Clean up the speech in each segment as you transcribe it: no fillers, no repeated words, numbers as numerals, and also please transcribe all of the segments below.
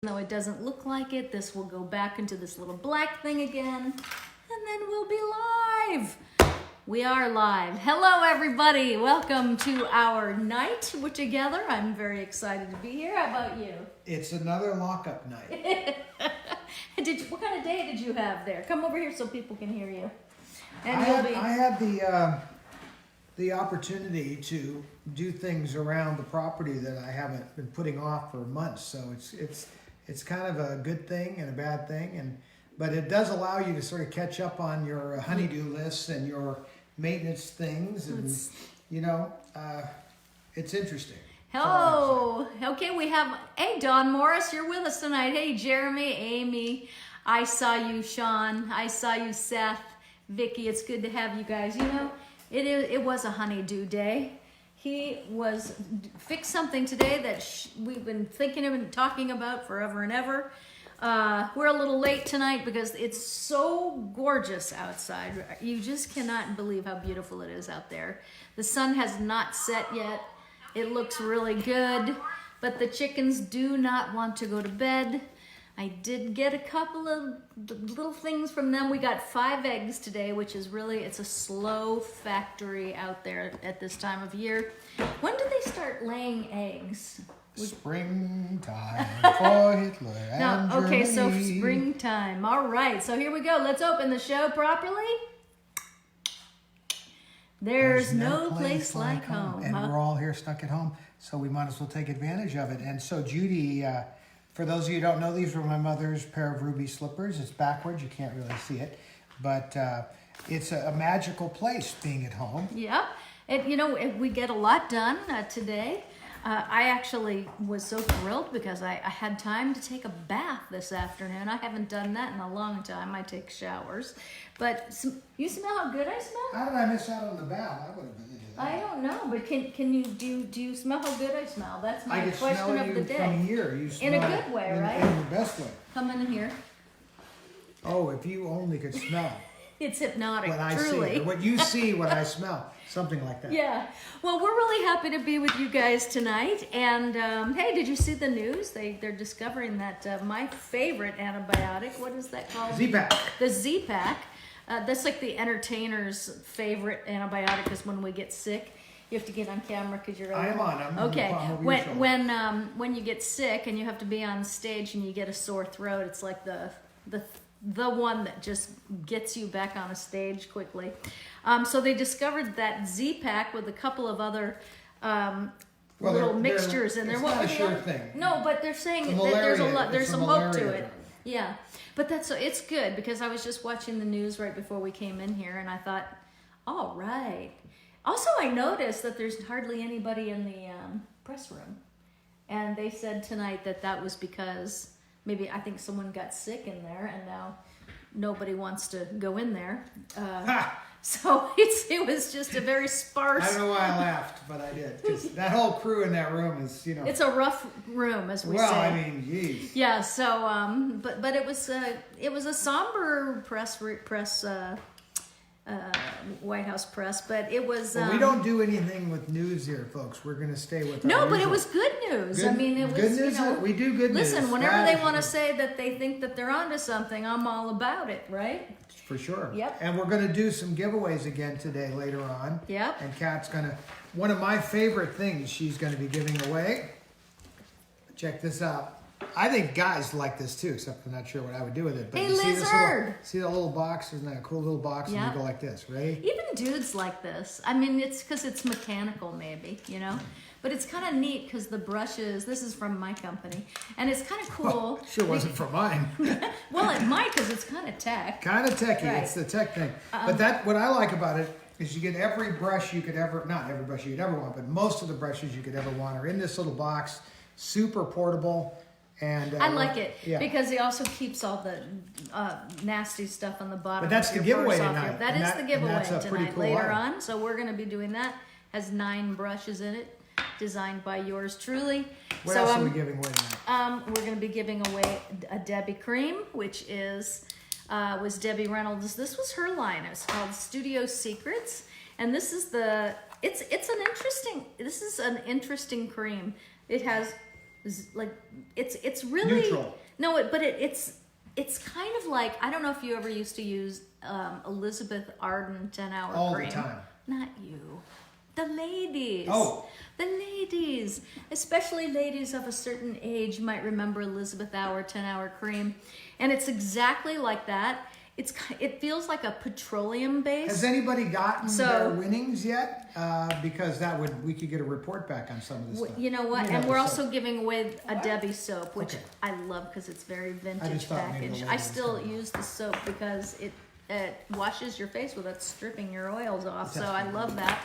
Though it doesn't look like it, this will go back into this little black thing again, and then we'll be live. We are live. Hello, everybody. Welcome to our night. We're together. I'm very excited to be here. How about you? It's another lockup night. What kind of day did you have there? Come over here so people can hear you. And I had the opportunity to do things around the property that I haven't been putting off for months. So it's kind of a good thing and a bad thing, but it does allow you to sort of catch up on your honey-do lists and your maintenance things, and it's interesting. Hello. Okay, we have, hey, Dawn Morris, you're with us tonight. Hey, Jeremy, Amy, I saw you, Sean, I saw you, Seth, Vicky. It's good to have you guys. You know, it was a honey-do day. He fixed something today that we've been thinking of and talking about forever and ever. We're a little late tonight because it's so gorgeous outside. You just cannot believe how beautiful it is out there. The sun has not set yet. It looks really good, but the chickens do not want to go to bed. I did get a couple of little things from them. We got 5 eggs today, which is it's a slow factory out there at this time of year. When do they start laying eggs? Springtime for Hitler and okay, so Germany. springtime. All right, so here we go. Let's open the show properly. There's no place like home. And we're all here stuck at home, so we might as well take advantage of it. And so Judy, for those of you who don't know, these were my mother's pair of ruby slippers. It's backwards, you can't really see it, but it's a magical place being at home. Yeah, we get a lot done today. I actually was so thrilled because I had time to take a bath this afternoon. I haven't done that in a long time. I take showers. But you smell how good I smell? How did I miss out on the bath? I would have been into that. I don't know, but can you do you smell how good I smell? That's my question of the day. From here. You smell in a good way, right? In the best way. Come in here. Oh, if you only could smell. It's hypnotic, what I truly. see, or what you see, what I smell, something like that. Yeah. Well, we're really happy to be with you guys tonight. And hey, did you see the news? They're discovering that my favorite antibiotic. What is that called? Z-Pack. The Z-Pack. That's like the entertainer's favorite antibiotic. Is when we get sick. You have to get on camera because you're. I'm okay. When you get sick and you have to be on stage and you get a sore throat, it's like the one that just gets you back on a stage quickly. So they discovered that Z-Pack with a couple of other little mixtures in there. It's not a sure thing. No, but they're saying that there's some hope to it. Yeah, but it's good because I was just watching the news right before we came in here, and I thought, all right. Also, I noticed that there's hardly anybody in the press room, and they said tonight that was because maybe I think someone got sick in there, and now nobody wants to go in there. So it was just a very sparse. I don't know why I laughed, but I did, because that whole crew in that room is, It's a rough room, as we say. Well, I mean, geez. Yeah. So, but it was a somber press. White House press, but it was. Well, we don't do anything with news here, folks. We're going to stay with. No, but it was good news. I mean, it was good news. We do good news. Listen, whenever they want to say that they think that they're onto something, I'm all about it, right? For sure. Yep. And we're going to do some giveaways again today later on. Yep. And Kat's going to. One of my favorite things she's going to be giving away. Check this out. I think guys like this too, except I'm not sure what I would do with it. But hey, you lizard! See the little box? Isn't that a cool little box? Yeah. And you go like this, right? Even dudes like this. I mean, it's because it's mechanical, maybe, But it's kind of neat because the brushes. This is from my company, and it's kind of cool. Well, sure wasn't from mine. Well, it might because it's kind of tech. Kind of techy. Right. It's the tech thing. But what I like about it is you get every brush you could ever, not every brush you could ever want, but most of the brushes you could ever want are in this little box. Super portable. And I like it because he also keeps all the nasty stuff on the bottom. But that's the giveaway tonight. That is the giveaway tonight. Cool later on, so we're going to be doing that. Has 9 brushes in it, designed by yours truly. What else are we giving away tonight? We're going to be giving away a Debbie cream, which was Debbie Reynolds. This was her line. It's called Studio Secrets, and this is an interesting cream. It has like it's really Neutral. no, but it's kind of like, I don't know if you ever used to use Elizabeth Arden 10-hour All cream. the time. Not you. The ladies. Oh. The ladies. Especially ladies of a certain age might remember Elizabeth Hour 10-hour cream. And it's exactly like that. It feels like a petroleum base. Has anybody gotten their winnings yet? Because we could get a report back on some of this stuff. You know what? We And have we're the also soap. giving away a Debbie soap, which Okay. I love because it's very vintage just thought maybe package. the I ladies still would. use the soap because it washes your face without stripping your oils off. So I love that.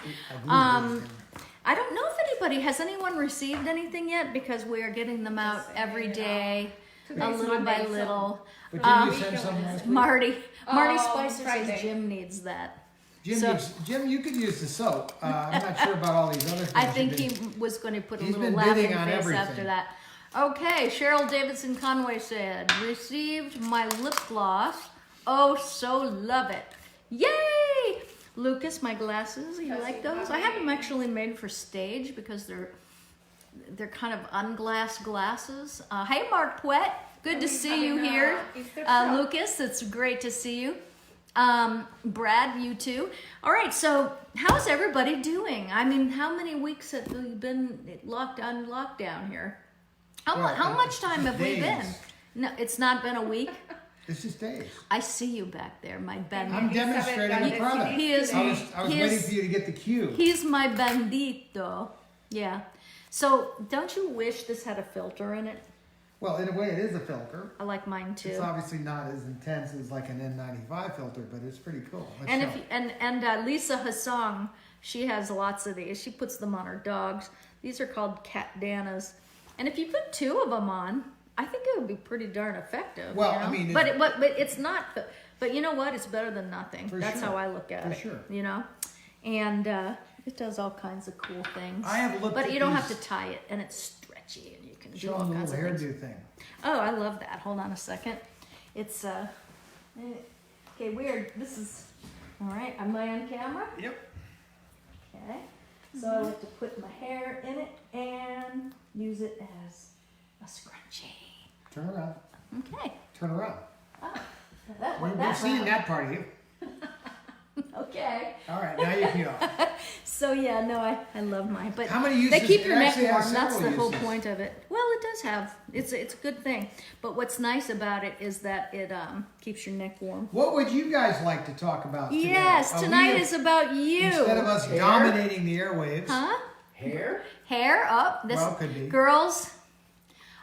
I don't know if has anyone received anything yet, because we are getting them out every day, a little by little. But didn't you send some last week? Marty Oh, Spicer Friday. says Jim needs that. Jim, you could use the soap. I'm not sure about all these other things. I think he was going to put a He's little been laughing bidding face on everything. after that. Okay, Cheryl Davidson Conway said, received my lip gloss. Oh, so love it. Yay! Lucas, my glasses, you like those? I have them actually made for stage because they're kind of unglassed glasses. Hey, Mark Pwett, good to see you here. Lucas, it's great to see you. Brad, you too. All right, so how's everybody doing? I mean, how many weeks have we been lockdown here? How much time have we been? days. No, it's not been a week. It's just days. I see you back there, my Ben. I'm demonstrating the product. He is. I was he waiting is- for you to get the cue. He's my bandito. Yeah. So don't you wish this had a filter in it? Well, in a way, it is a filter. I like mine too. It's obviously not as intense as like an N95 filter, but it's pretty cool. Let's And show. Lisa Hassong, she has lots of these. She puts them on her dogs. These are called cat danas. And if you put 2 of them on, I think it would be pretty darn effective. Well, you know? I mean, but it's not. But you know what? It's better than nothing. For That's sure. how I look at For it. sure. You know, and it does all kinds of cool things. I have looked but at you don't have these- to tie it, and it's stretchy, and you can do Show all them the kinds little of things. hairdo thing. Oh, I love that. Hold on a second. It's okay. Weird. This is all right. Am I on camera? Yep. Okay. So I like to put my hair in it and use it as a scrunchie. Turn around. Okay. Turn around. That We've went been that seeing route. that part of you. Okay. All right, now you can go. So yeah, no, I love mine, but How many they uses? keep It your neck actually warm. has That's the several whole uses. point of it. Well, it does have. It's a good thing. But what's nice about it is that it keeps your neck warm. What would you guys like to talk about today? Yes, We tonight have- is about you. Instead of us dominating the airwaves. Huh? Hair? Hair up. This Well, could be. girls.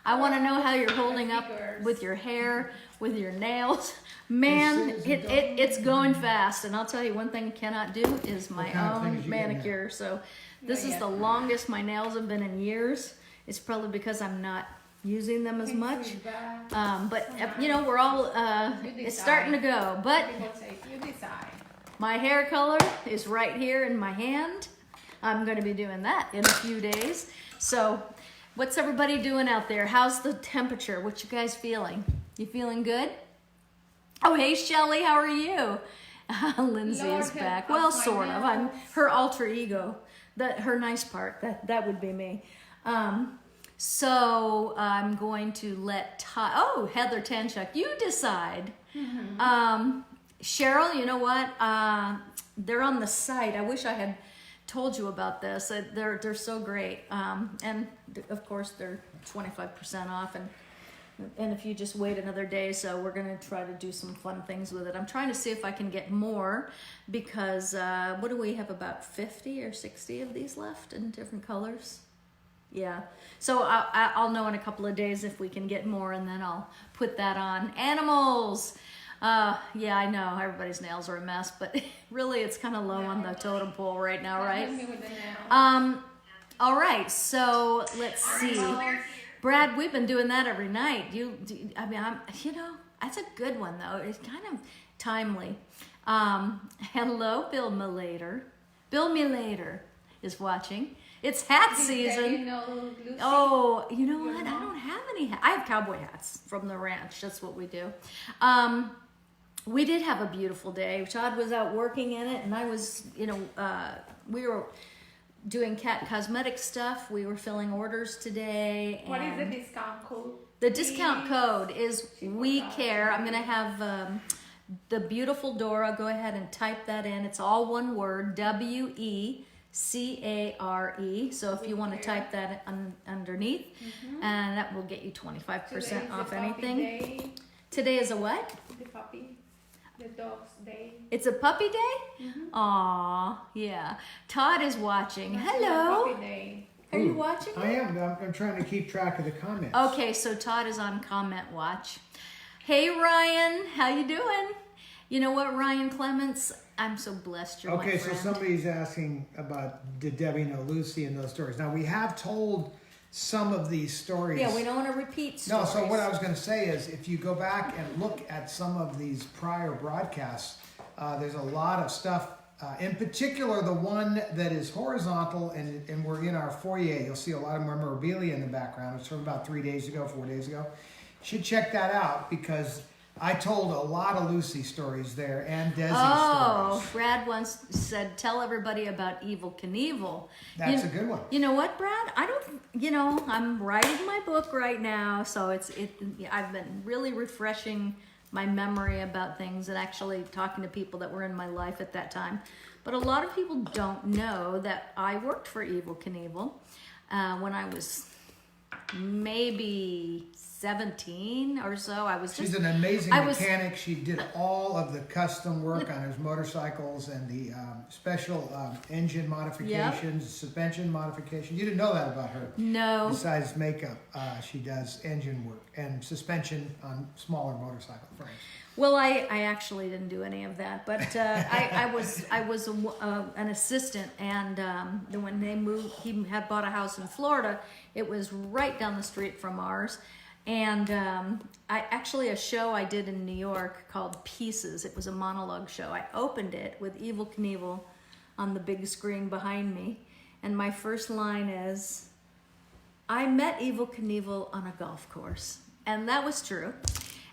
I want to know how you're holding up Fingers. with your hair, with your nails. Man, it's going fast. And I'll tell you one thing I cannot do is my kind of own things you get now? manicure. So this Not is yet. the longest my nails have been in years. It's probably because I'm not using them as much. But you know, we're all it's starting to go. But People say, you decide. my hair color is right here in my hand. I'm going to be doing that in a few days. So, what's everybody doing out there? How's the temperature? What you guys feeling? You feeling good? Oh, hey, Shelly, how are you? Lindsay Lord, is back. help Well, my sort of. I'm nails. her alter ego. Her nice part. That would be me. So I'm going to let Todd. Oh, Heather Tanchuk, you decide. Cheryl, you know what? They're on the site. I wish I had told you about this. They're so great. And of course they're 25% off, and if you just wait another day, so we're gonna try to do some fun things with it. I'm trying to see if I can get more, because what do we have, about 50 or 60 of these left in different colors? Yeah, so I'll know in a couple of days if we can get more, and then I'll put that on. Animals. Yeah, I know everybody's nails are a mess, but really it's kind of low on the totem pole right now, right? Help me with the nail. All right, so let's see. Brad, we've been doing that every night. That's a good one though. It's kind of timely. Hello, Bill Melater. Bill Melater is watching. It's hat season. You know, Lucy? Oh, you know what? I don't have any hats. I have cowboy hats from the ranch. That's what we do. We did have a beautiful day. Todd was out working in it, and I was, doing cat cosmetic stuff. We were filling orders today. What is the and discount code? the discount code is We $4. Care. I'm going to have the beautiful Dora go ahead and type that in. It's all one word, WECARE. So if you want to type that underneath, and that will get you 25% off anything. Today is a what? The puppy. The dog's day. It's a puppy day? Aw, yeah. Todd is watching. Hello. Puppy day. Are you watching? I am. I'm trying to keep track of the comments. Okay, so Todd is on comment watch. Hey Ryan, how you doing? You know what, Ryan Clements? I'm so blessed you're my Okay, so friend. somebody's asking about did Debbie know Lucy and those stories. Now we have told some of these stories. Yeah, we don't want to repeat No, stories. so what I was going to say is if you go back and look at some of these prior broadcasts, there's a lot of stuff. In particular, the one that is horizontal and we're in our foyer. You'll see a lot of memorabilia in the background. It's from about 4 days ago. You should check that out because I told a lot of Lucy stories there and Desi stories. Brad once said, tell everybody about Evil Knievel. That's a good one. You know what, Brad? I'm writing my book right now, so I've been really refreshing my memory about things and actually talking to people that were in my life at that time. But a lot of people don't know that I worked for Evil Knievel when I was maybe 17 or so. She's an amazing mechanic. She did all of the custom work on his motorcycles and the special engine modifications, suspension modifications. You didn't know that about her. No. Besides makeup, she does engine work and suspension on smaller motorcycle frames. Well, I actually didn't do any of that, but I was an assistant, and when they moved, he had bought a house in Florida. It was right down the street from ours, and a show I did in New York called Pieces. It was a monologue show. I opened it with Evil Knievel on the big screen behind me, and my first line is, "I met Evil Knievel on a golf course," and that was true.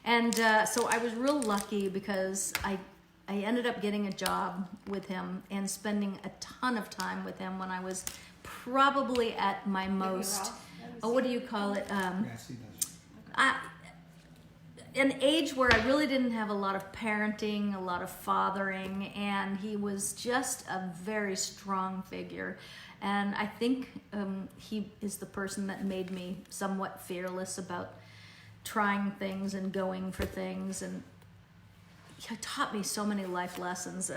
And so I was real lucky because I ended up getting a job with him and spending a ton of time with him when I was probably at my most, what do you call it? An age where I really didn't have a lot of parenting, a lot of fathering, and he was just a very strong figure. And I think he is the person that made me somewhat fearless about trying things and going for things, and he taught me so many life lessons.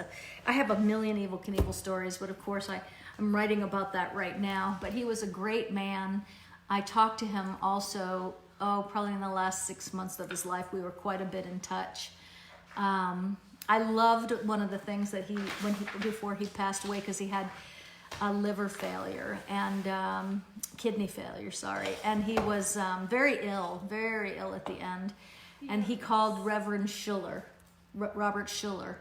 I have a million Evil Knievel stories, but of course I'm writing about that right now. But he was a great man. I talked to him also, probably in the last 6 months of his life. We were quite a bit in touch. I loved one of the things that before he passed away, because he had a liver failure and kidney failure, and he was very ill at the end, and he called Reverend Schuller, Robert Schuller,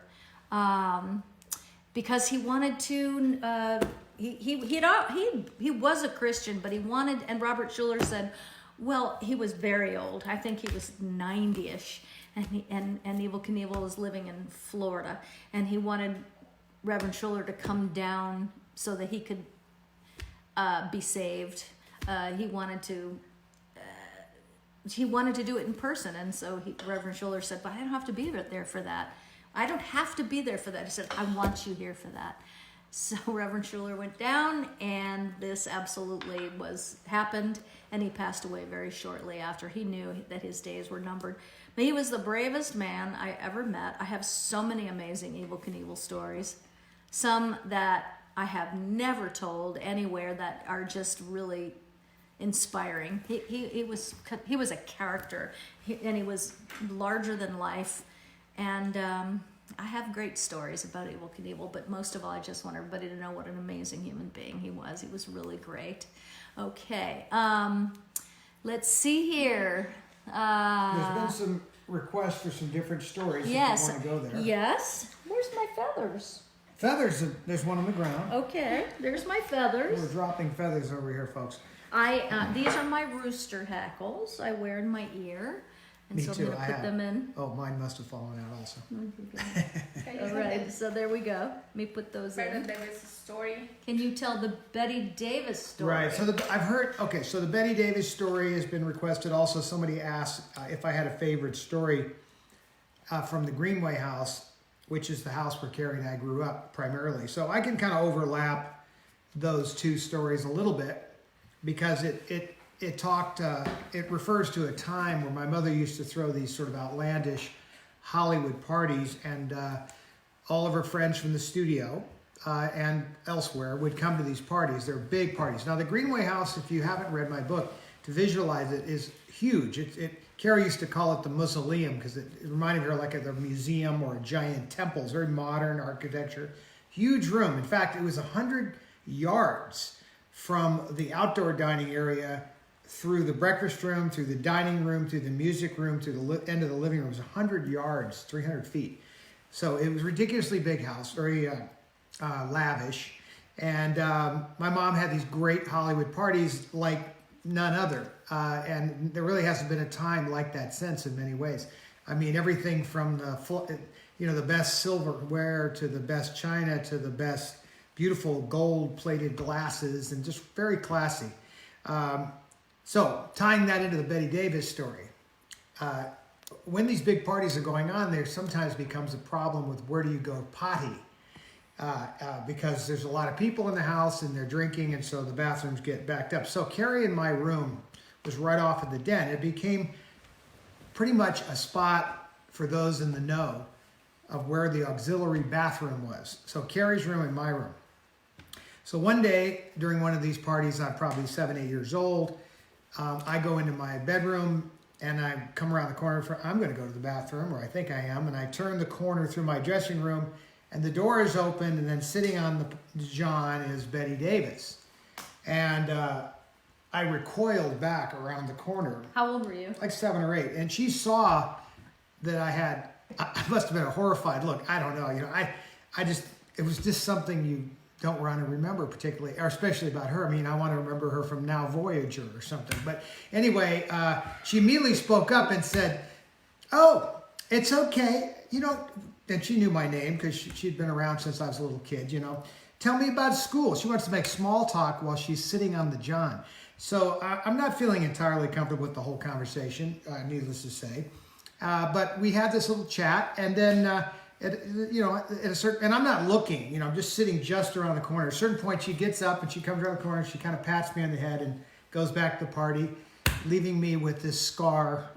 because he wanted to. He was a Christian, but he wanted, and Robert Schuller said, well, he was very old. I think he was 90-ish, and Evil Knievel was living in Florida, and he wanted Reverend Schuller to come down so that he could be saved. He wanted to do it in person, and so Reverend Schuller said, "But I don't have to be there for that. I don't have to be there for that." He said, "I want you here for that." So Reverend Schuller went down, and this absolutely happened, and he passed away very shortly after. He knew that his days were numbered. But he was the bravest man I ever met. I have so many amazing Evil Knievel stories, some that I have never told anywhere that are just really inspiring. He was a character, and he was larger than life. And I have great stories about Evil Knievel, but most of all, I just want everybody to know what an amazing human being he was. He was really great. Okay, let's see here. There's been some requests for some different stories. Yes. If you want to go there. Yes. Where's my feathers? Feathers. There's one on the ground. Okay, there's my feathers. We're dropping feathers over here, folks. These are my rooster hackles I wear in my ear, And Me so too, I'm going I to put have. them in. Oh, mine must have fallen out also. Can you All tell right, the so there we go. Let me put those Betty in. Davis story? Can you tell the Betty Davis story? Right. So I've heard. Okay. So the Betty Davis story has been requested. Also, somebody asked if I had a favorite story from the Greenway house, which is the house where Carrie and I grew up primarily. So I can kind of overlap those two stories a little bit because it refers to a time where my mother used to throw these sort of outlandish Hollywood parties, and all of her friends from the studio and elsewhere would come to these parties. They're big parties. Now, the Greenway house, if you haven't read my book, to visualize it, is huge. Carrie used to call it the mausoleum because it reminded her like of a museum or a giant temple. It's very modern architecture. Huge room. In fact, it was 100 yards from the outdoor dining area through the breakfast room, through the dining room, through the music room, to the end of the living room. It was 100 yards, 300 feet. So it was a ridiculously big house, very lavish. And my mom had these great Hollywood parties like none other. And there really hasn't been a time like that since in many ways. I mean, everything from the best silverware to the best china to the best beautiful gold-plated glasses, and just very classy. So tying that into the Betty Davis story, when these big parties are going on, there sometimes becomes a problem with where do you go potty, because there's a lot of people in the house and they're drinking, and so the bathrooms get backed up. So Carrie in my room was right off of the den. It became pretty much a spot for those in the know of where the auxiliary bathroom was. So Carrie's room and my room. So one day during one of these parties, I'm probably 7, 8 years old. I go into my bedroom and I come around the corner. I'm going to go to the bathroom, or I think I am. And I turn the corner through my dressing room, and the door is open. And then sitting on the john is Betty Davis. And I recoiled back around the corner. How old were you? Like 7 or 8. And she saw that I must have been a horrified look. I don't know. It was just something you don't want to remember particularly, or especially about her. I mean, I want to remember her from Now Voyager or something. But anyway, she immediately spoke up and said, "Oh, it's okay. And she knew my name because she'd been around since I was a little kid, Tell me about school." She wants to make small talk while she's sitting on the john. So I'm not feeling entirely comfortable with the whole conversation, needless to say. But we had this little chat, and then at a certain, and I'm not looking, I'm just sitting just around the corner. At a certain point, she gets up and she comes around the corner and she kind of pats me on the head and goes back to the party, leaving me with this scar.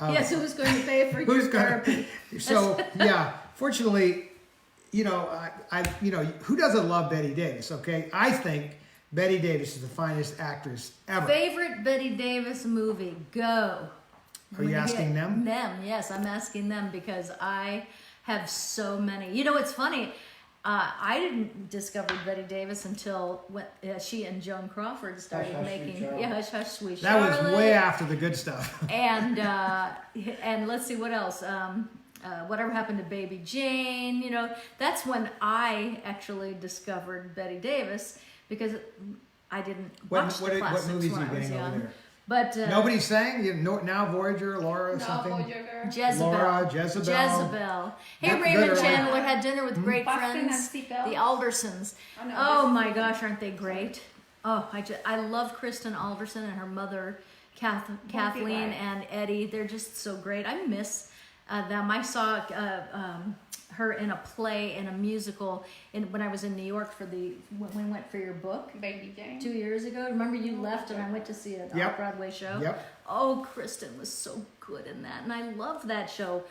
Yes, who's going to pay for your therapy? So yeah, fortunately, who doesn't love Betty Davis? Okay, I think Betty Davis is the finest actress ever. Favorite Betty Davis movie? Go. Are you asking them? Them, yes, I'm asking them because I have so many. It's funny. I didn't discover Betty Davis until when she and Joan Crawford started Hush, Hush, making Sweet Charlotte. Hush Hush Sweet That Charlotte. was way after the good stuff. And let's see what else. Whatever Happened to Baby Jane. That's when I actually discovered Betty Davis because I didn't watch the classics what movies when are you I was getting over young. there? But Nobody sang? Now Voyager, Laura, or No, something? Voyager. Jezebel. Laura, Jezebel. Jezebel. Hey, Yep, Raymond literally. Chandler had dinner with great Boston and friends. Seatbelts. The Aldersons. Oh, no, Oh this my is- gosh, aren't they great? Oh, I love Kristen Alderson and her mother, Kathleen right. and Eddie. They're just so great. I miss them. I saw her in a play, in a musical, when I was in New York when we went for your book. Baby Jane. 2 years ago. Remember you left and I went to see an Yep. off-Broadway show? Yep. Oh, Kristen was so good in that, and I love that show.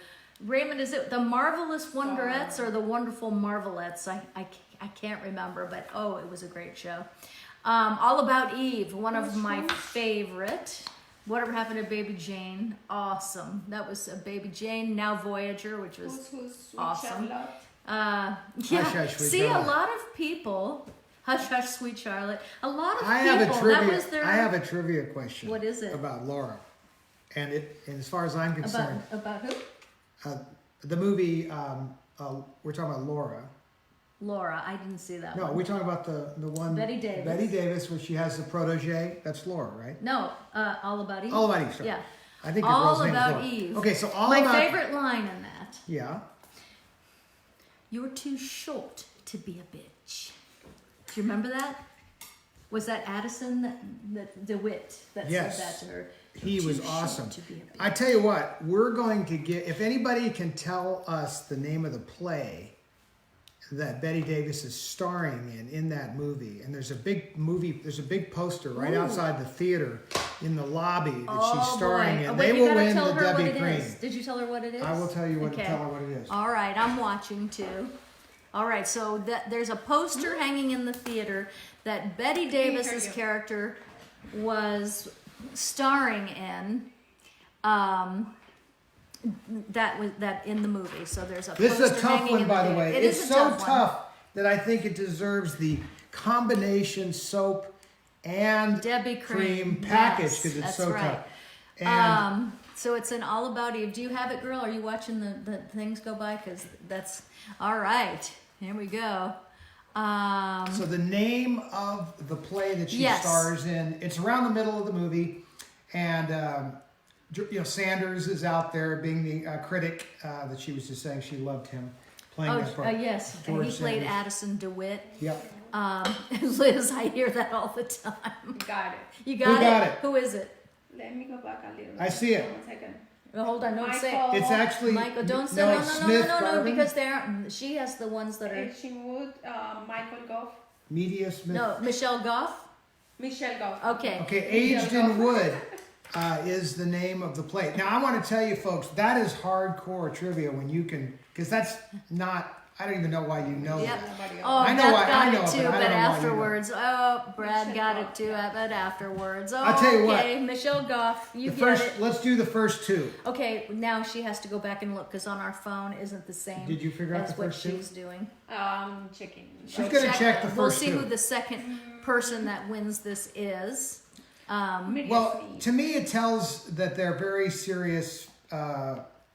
Raymond, is it the Marvelous Wonderettes or the Wonderful Marvelettes? I can't remember, but oh, it was a great show. All About Eve, one of my favorite. Whatever Happened to Baby Jane, awesome. That was a Baby Jane, Now Voyager, which was Who's Sweet awesome. Charlotte? yeah. Hush, Hush, Sweet See, Charlotte. a lot of people. Hush, Hush, Sweet Charlotte. A lot of I people. have a trivia question. What is it? About Laura, and as far as I'm concerned, About who? the movie we're talking about Laura. Laura. I didn't see that No, one. we're talking about the one Betty Davis. Betty Davis, where she has the protege. That's Laura, right? No, All About Eve. All About Eve. Sorry. Yeah. I think All the girl's About name is Laura. Eve. Okay, so all My about favorite line in that. Yeah. You're too short to be a bitch. Do you remember that? Was that Addison, that DeWitt, that Yes. said that to her? He You're was too short awesome. to be a bitch. I tell you what, we're going to get, if anybody can tell us the name of the play that Betty Davis is starring in that movie, and there's a big poster right Ooh. outside the theater in the lobby that Oh, she's starring boy. in. Oh, They wait, you will gotta win tell the her what Debbie it Cream. is. Did you tell her what it is? I will tell you Okay. tell her what it is. All right, I'm watching too. All right, so there's a poster hanging in the theater that Betty Davis's you. character was starring in. That in the movie. So there's a This poster is a tough hanging one, in by the theater. way. It It's is a so tough one. tough that I think it deserves the combination soap and Debbie Cream package yes, because it's that's so right. tough. And So it's an All About Eve. Do you have it, girl? Are you watching the things go by? Because that's all right. Here we go. so the name of the play that she Yes. stars in, it's around the middle of the movie, and Sanders is out there being the critic that she was just saying she loved him playing that part. Yes. And George he played Sanders. Addison DeWitt. Yep. Liz, I hear that all the time. Got it. You Who got, got it? it? Who is it? Let me go back a little. I see it. 1 second. Oh, hold on, don't say it. Michael. It's actually Michael, don't say no, no, it's no, Smith no, no, no, Garvin, because she has the ones that are Edging Wood, Michael Goff, Media Smith. no Michelle Goff. Michelle Goff. Okay. Okay, Aged in Wood is the name of the play. Now, I want to tell you, folks, that is hardcore trivia when you can, because that's not. I don't even know why you know Yep. that. Nobody Oh, else. I know Beth why- got I know it it, too, but I but don't know why you know. afterwards. Oh, Brad Michelle got Goff, it too, yeah. but afterwards. Oh, I'll tell you what. okay, Michelle Goff, you The get first, it. let's do the first two. Okay, now she has to go back and look because on our phone isn't the same. Did you figure out as the what first two? she's doing? Chicken. She's gonna check the We'll first see two. who the second person that wins this is. Well, to me, it tells that they're very serious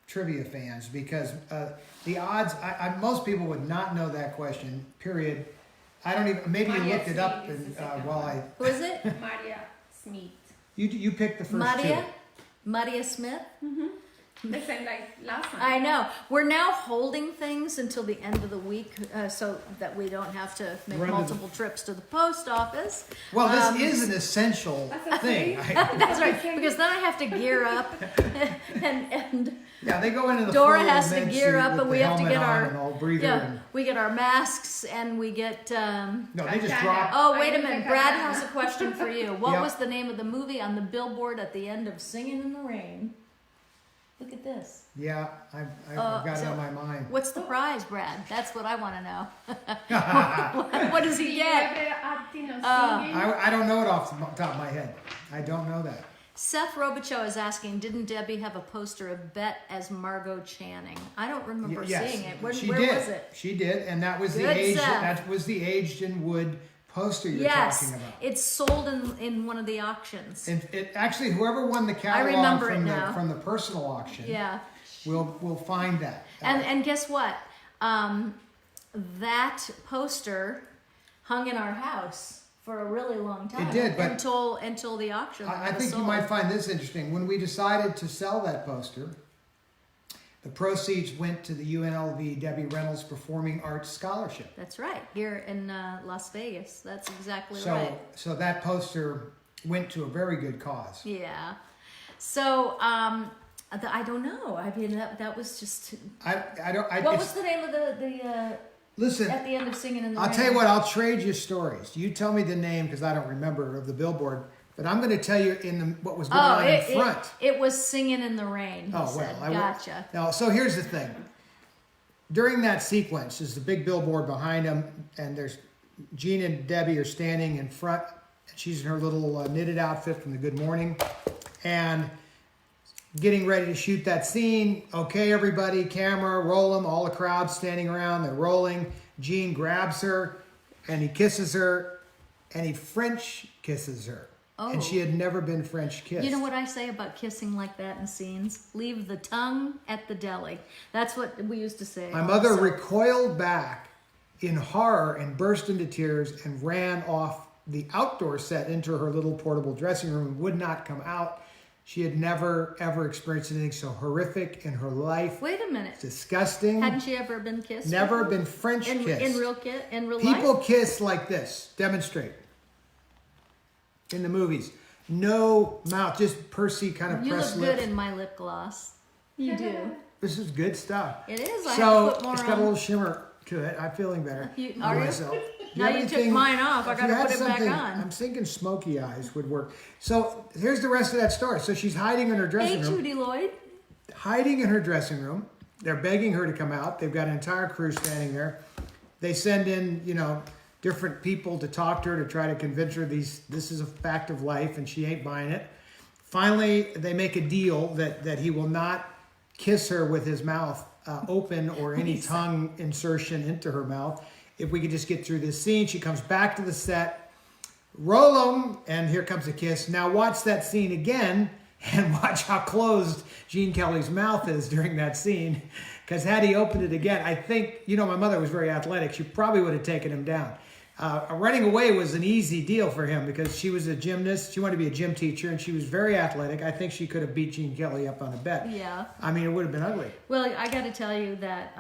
trivia fans because the odds. Most people would not know that question. Period. I don't even. Maybe you Maria looked it up, Smith is and the second while one. Who is it? Maria Smith. you picked the first Maria? two. Maria Smith? The same like last time. I know. We're now holding things until the end of the week so that we don't have to make Run to the- multiple trips to the post office. Well, this is an essential That's a thing. thing. That's right, because then I have to gear up and Yeah, they go into the Dora full has to med gear suit up with and we the have to helmet get on our and all breather yeah, and- we get our masks and we get no, they just Okay. drop. oh I wait a didn't minute, think I Brad had has a question for you. What Yeah. was the name of the movie on the billboard at the end of Singing in the Rain? Look at this. Yeah, I've got it so- on my mind. What's the prize, Brad? That's what I want to know. what does he See, get? every acting or singing. I don't know it off the top of my head. I don't know that. Seth Robichaux is asking, didn't Debbie have a poster of Bet as Margot Channing? I don't remember Yes, seeing it. Where she where did. was it? She did, and that was the Good aged. Seth. That was the aged in wood poster you're Yes, talking about. it's sold in one of the auctions. And it actually, whoever won the catalog remember it from now. the personal auction, Yeah. we'll find that. And guess what? That poster hung in our house for a really long time. It did, but- until the auction. I was think you sold. might find this interesting. When we decided to sell that poster, the proceeds went to the UNLV Debbie Reynolds Performing Arts Scholarship. That's right. Here in Las Vegas. That's exactly right. So that poster went to a very good cause. Yeah. So I don't know. I mean that was just. What was the name of the listen, at the end of Singing in the I'll Rain? tell you what, I'll trade you stories. You tell me the name because I don't remember of the billboard, but I'm going to tell you what was going on in front. It was Singing in the Rain. He Oh, said. well, Gotcha. Now, so here's the thing. During that sequence, there's a big billboard behind them, and there's Gene and Debbie are standing in front. She's in her little knitted outfit from the Good Morning, and getting ready to shoot that scene. Okay, everybody, camera, roll them. All the crowd standing around, they're rolling. Gene grabs her, and he kisses her, and he French kisses her. Oh. And she had never been French kissed. You know what I say about kissing like that in scenes? Leave the tongue at the deli. That's what we used to say. My mother also. recoiled back in horror and burst into tears and ran off the outdoor set into her little portable dressing room and would not come out. She had never, ever experienced anything so horrific in her life. Wait a minute. Disgusting. Hadn't she ever been kissed? Never before? been French kissed. In real People life? kiss like this. Demonstrate. In the movies. No mouth, just Percy kind of You look pressed good lips. in my lip gloss. You do. This is good stuff. It is. I have So to put more it's got on. a little shimmer to it. I'm feeling better. Are you? myself. Do Now have you took anything- mine off. I if gotta you had put it back something- on. I'm thinking smoky eyes would work. So here's the rest of that story. So she's hiding in her dressing Hey, room. Judy Lloyd. Hiding in her dressing room. They're begging her to come out. They've got an entire crew standing there. They send in, different people to talk to her to try to convince her this is a fact of life, and she ain't buying it. Finally, they make a deal that he will not kiss her with his mouth open or any tongue insertion into her mouth. If we could just get through this scene, she comes back to the set, roll 'em, and here comes a kiss. Now watch that scene again and watch how closed Gene Kelly's mouth is during that scene. Because had he opened it again, I think, my mother was very athletic. She probably would have taken him down. Running away was an easy deal for him because she was a gymnast. She wanted to be a gym teacher, and she was very athletic. I think she could have beat Gene Kelly up on a bet. Yeah. I mean, it would have been ugly. Well, I got to tell you that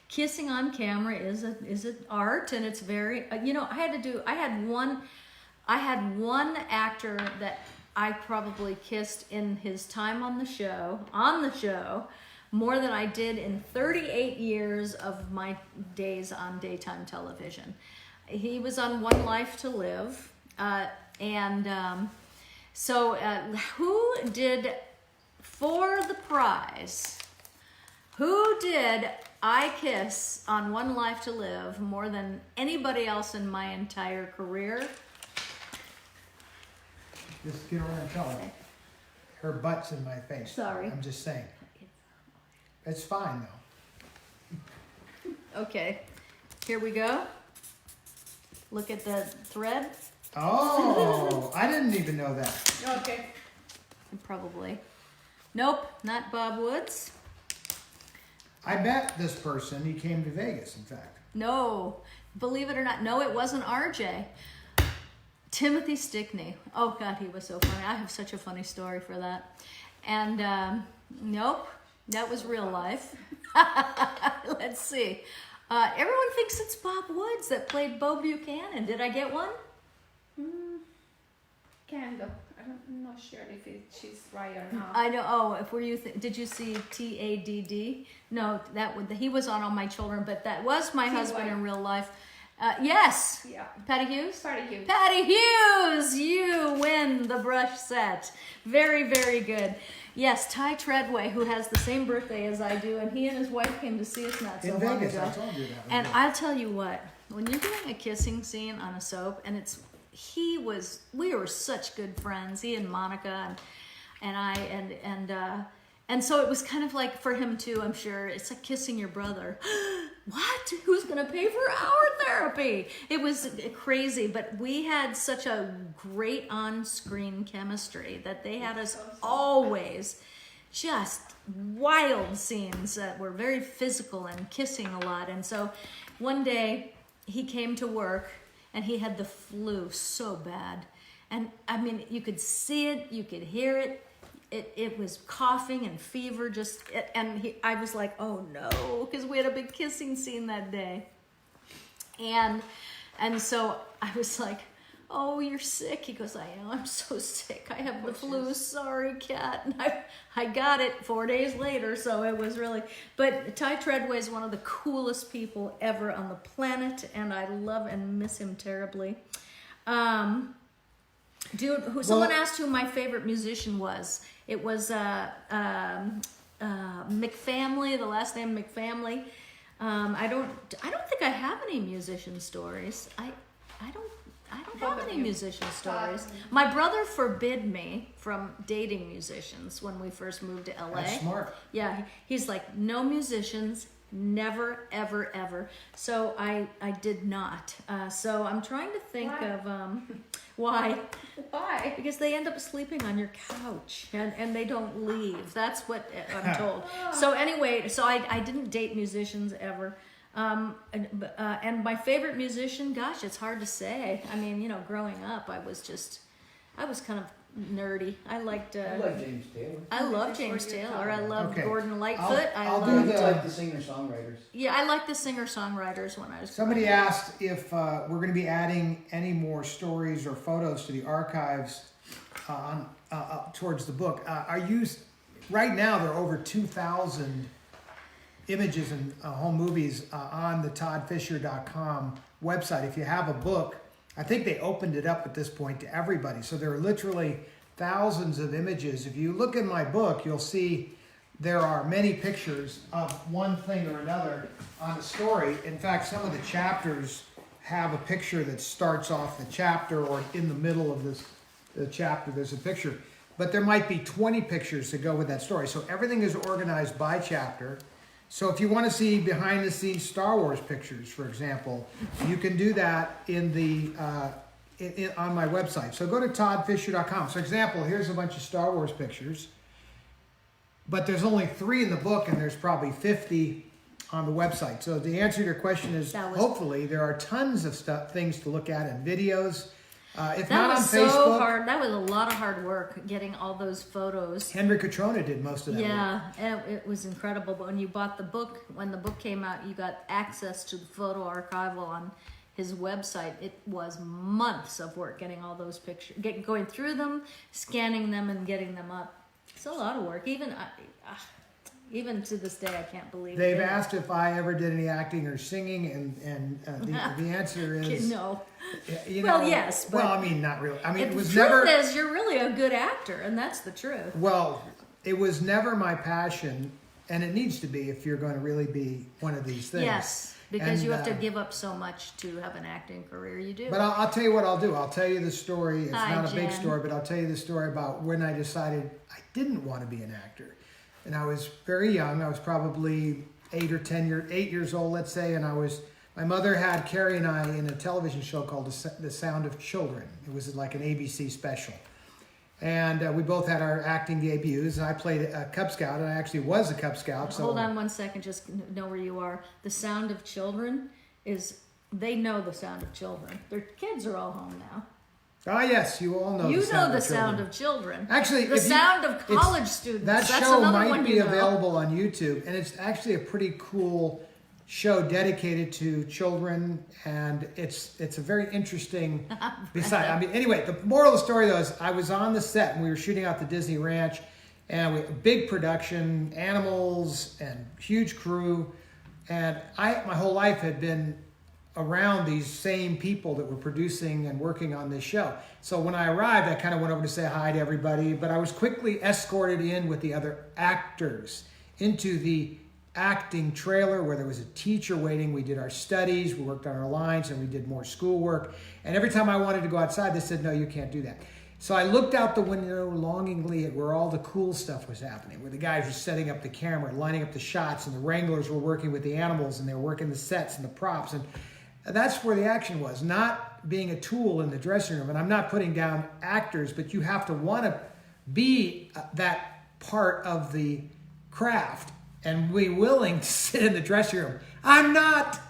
kissing on camera is an art, and it's very. I had one actor that I probably kissed in his time on the show, more than I did in 38 years of my days on daytime television. He was on One Life to Live, so who did, for the prize, who did I kiss on One Life to Live more than anybody else in my entire career? Just get around and tell her. Her butt's in my face. Sorry. I'm just saying. It's fine, though. Okay, here we go. Look at the thread. Oh, I didn't even know that. Okay. Probably. Nope, not Bob Woods. I bet this person, he came to Vegas, in fact. No, believe it or not, no, it wasn't RJ. Timothy Stickney. Oh God, he was so funny. I have such a funny story for that. And nope, that was real life. Let's see. Everyone thinks it's Bob Woods that played Bo Buchanan. Did I get one? Kind of. I'm not sure if she's right or not. I know. Oh, if were you? Did you see Tadd? No, he was on All My Children, but that was my husband in real life. Yes. Yeah. Patty Hughes. Patty Hughes. Patty Hughes, you win the brush set. Very, very good. Yes, Ty Treadway, who has the same birthday as I do, and he and his wife came to see us not so In long Vegas, ago. I told you that. And I'll tell you what, when you're doing a kissing scene on a soap, and we were such good friends, he and Monica and I, and so it was kind of like for him too, I'm sure, it's like kissing your brother. What? Who's gonna pay for our therapy? It was crazy, but we had such a great on-screen chemistry that they had us always just wild scenes that were very physical and kissing a lot. And so one day he came to work and he had the flu so bad. And I mean, you could see it, you could hear it. It was coughing and fever, I was like, oh no, because we had a big kissing scene that day. And so I was like, oh, you're sick. He goes, I know, I'm so sick. I have the flu. Sorry, cat. And I got it 4 days later, so it was really... But Ty Treadway is one of the coolest people ever on the planet, and I love and miss him terribly. Someone asked who my favorite musician was. It was McFamily, the last name McFamily. I don't think I have any musician stories. I don't have any musician stories. My brother forbid me from dating musicians when we first moved to LA. That's smart. Yeah, he's like, no musicians, never, ever, ever. So I did not. So I'm trying to think of why. Why? Because they end up sleeping on your couch and they don't leave. That's what I'm told. So anyway, I didn't date musicians ever. And my favorite musician, gosh, it's hard to say. I mean, growing up, I was kind of nerdy. I liked. I like James Taylor. I love James Taylor. I love Okay. Gordon Lightfoot. I'll I do love. the- I like the singer-songwriters. Yeah, I like the singer-songwriters when I was. Somebody growing up. asked if we're going to be adding any more stories or photos to the archives towards the book. Right now, there are over 2,000 images and home movies on the toddfisher.com website. If you have a book, I think they opened it up at this point to everybody. So there are literally thousands of images. If you look in my book, you'll see there are many pictures of one thing or another on a story. In fact, some of the chapters have a picture that starts off the chapter, or in the middle of the chapter there's a picture. But there might be 20 pictures to go with that story. So everything is organized by chapter. So if you want to see behind the scenes Star Wars pictures, for example, you can do that in the on my website. So go to toddfisher.com. So example, here's a bunch of Star Wars pictures, but there's only 3 in the book, and there's probably 50 on the website. So the answer to your question is, hopefully there are tons of things to look at and videos. If That not on was Facebook, so hard. That was a lot of hard work getting all those photos. Henry Catrona did most of that work. Yeah, and it was incredible. But when you bought the book, when the book came out, you got access to the photo archival on his website. It was months of work getting all those pictures, going through them, scanning them, and getting them up. It's a lot of work. Even to this day, I can't believe They've it. asked if I ever did any acting or singing, and the answer is No. You Well, know, yes, but- well, I mean, not really. I mean, it The was truth never. is, you're really a good actor, and that's the truth. Well, it was never my passion, and it needs to be if you're going to really be one of these things. Yes, because And, you have to give up so much to have an acting career. You do. But I'll tell you what I'll do. I'll tell you the story. It's Hi, not a big Jen. story, but I'll tell you the story about when I decided I didn't want to be an actor. And I was very young. I was probably 8 years old, let's say. And my mother had Carrie and I in a television show called The Sound of Children. It was like an ABC special. And we both had our acting debuts. And I played a Cub Scout, and I actually was a Cub Scout. So Hold on 1 second, just know where you are. The Sound of Children they know The Sound of Children. Their kids are all home now. Ah, yes, you all know You The Sound know The of Children. Sound of Children. Actually, The if you- Sound of it's- College Students. That That's show another might one be you know. available on YouTube, and it's actually a pretty cool show dedicated to children, and it's a very interesting. Anyway, the moral of the story though is I was on the set and we were shooting out the Disney Ranch, and big production, animals and huge crew, and my whole life had been around these same people that were producing and working on this show. So when I arrived, I kind of went over to say hi to everybody, but I was quickly escorted in with the other actors into the acting trailer where there was a teacher waiting. We did our studies, we worked on our lines, and we did more schoolwork. And every time I wanted to go outside, they said, no, you can't do that. So I looked out the window longingly at where all the cool stuff was happening, where the guys were setting up the camera, lining up the shots, and the wranglers were working with the animals, and they were working the sets and the props. And that's where the action was, not being a tool in the dressing room. And I'm not putting down actors, but you have to want to be that part of the craft and be willing to sit in the dressing room. I'm not.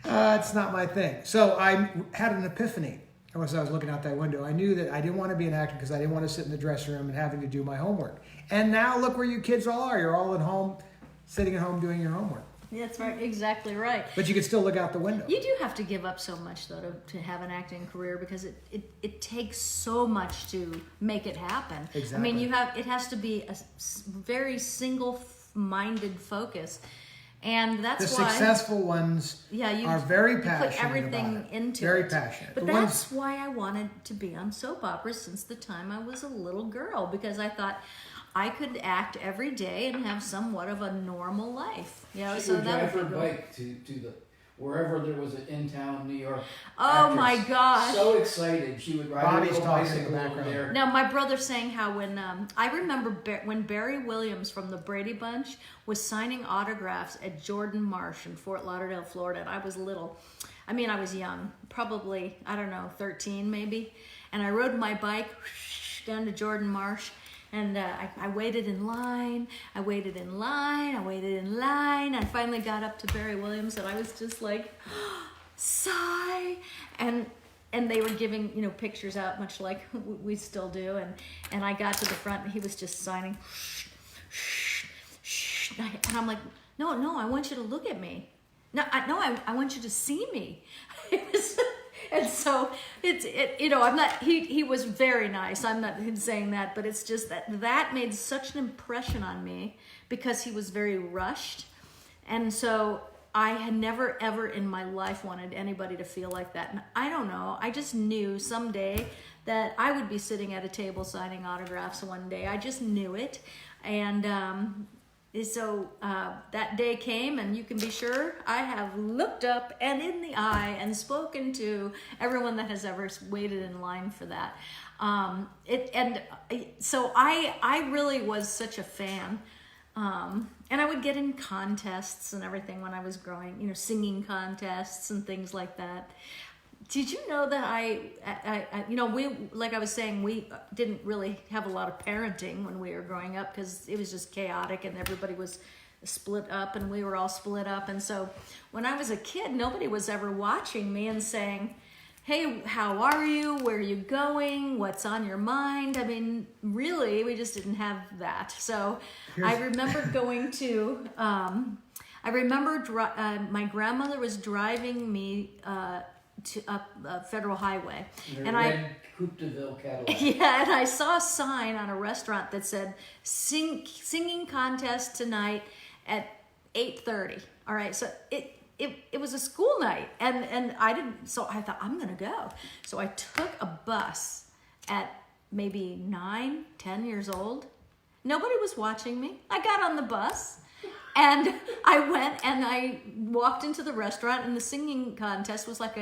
It's not my thing. So I had an epiphany as I was looking out that window. I knew that I didn't want to be an actor because I didn't want to sit in the dressing room and having to do my homework. And now look where you kids all are. You're all at home, sitting at home doing your homework. That's right, exactly right. But you can still look out the window. You do have to give up so much, though, to have an acting career because it takes so much to make it happen. Exactly. I mean, it has to be a very single-minded focus, and that's The why successful ones are very passionate put everything about it. into very it. passionate. But The that's why I wanted to be on soap operas since the time I was a little girl, because I thought I could act every day and have somewhat of a normal life. You know, She so would that drive would her be good. bike to the wherever there was an in-town New York. Oh actress. my gosh. So excited, she would ride Bobby's her little talking in the bicycle over background. there. Now, my brother's saying how when I remember when Barry Williams from the Brady Bunch was signing autographs at Jordan Marsh in Fort Lauderdale, Florida, and I was little. I mean, I was young, probably, I don't know, 13 maybe. And I rode my bike down to Jordan Marsh, and I waited in line. I waited in line. I finally got up to Barry Williams, and I was just like, sigh. And and they were giving, you know, pictures out, much like we still do. And I got to the front, and he was just signing. And I'm like, no, I want you to look at me. No, I want you to see me. And so you know, I'm not, he was very nice. I'm not saying that, but it's just that made such an impression on me because he was very rushed. And so I had never ever in my life wanted anybody to feel like that. And I don't know, I just knew someday that I would be sitting at a table signing autographs one day. I just knew it. And so that day came, and you can be sure I have looked up and in the eye and spoken to everyone that has ever waited in line for that. So I really was such a fan. And I would get in contests and everything when I was growing, you know, singing contests and things like that. Did you know that I you know, like I was saying, we didn't really have a lot of parenting when we were growing up because it was just chaotic and everybody was split up and we were all split up. And so when I was a kid, nobody was ever watching me and saying, hey, how are you? Where are you going? What's on your mind? I mean, really, we just didn't have that. So I remember going to, my grandmother was driving me to up Federal Highway. And red Coupe de Ville Cadillac. Yeah, and I saw a sign on a restaurant that said, singing contest tonight at 8:30. All right, so it was a school night, and I didn't, so I thought, I'm gonna go. So I took a bus at maybe 9, 10 years old. Nobody was watching me. I got on the bus and I went and I walked into the restaurant, and the singing contest was like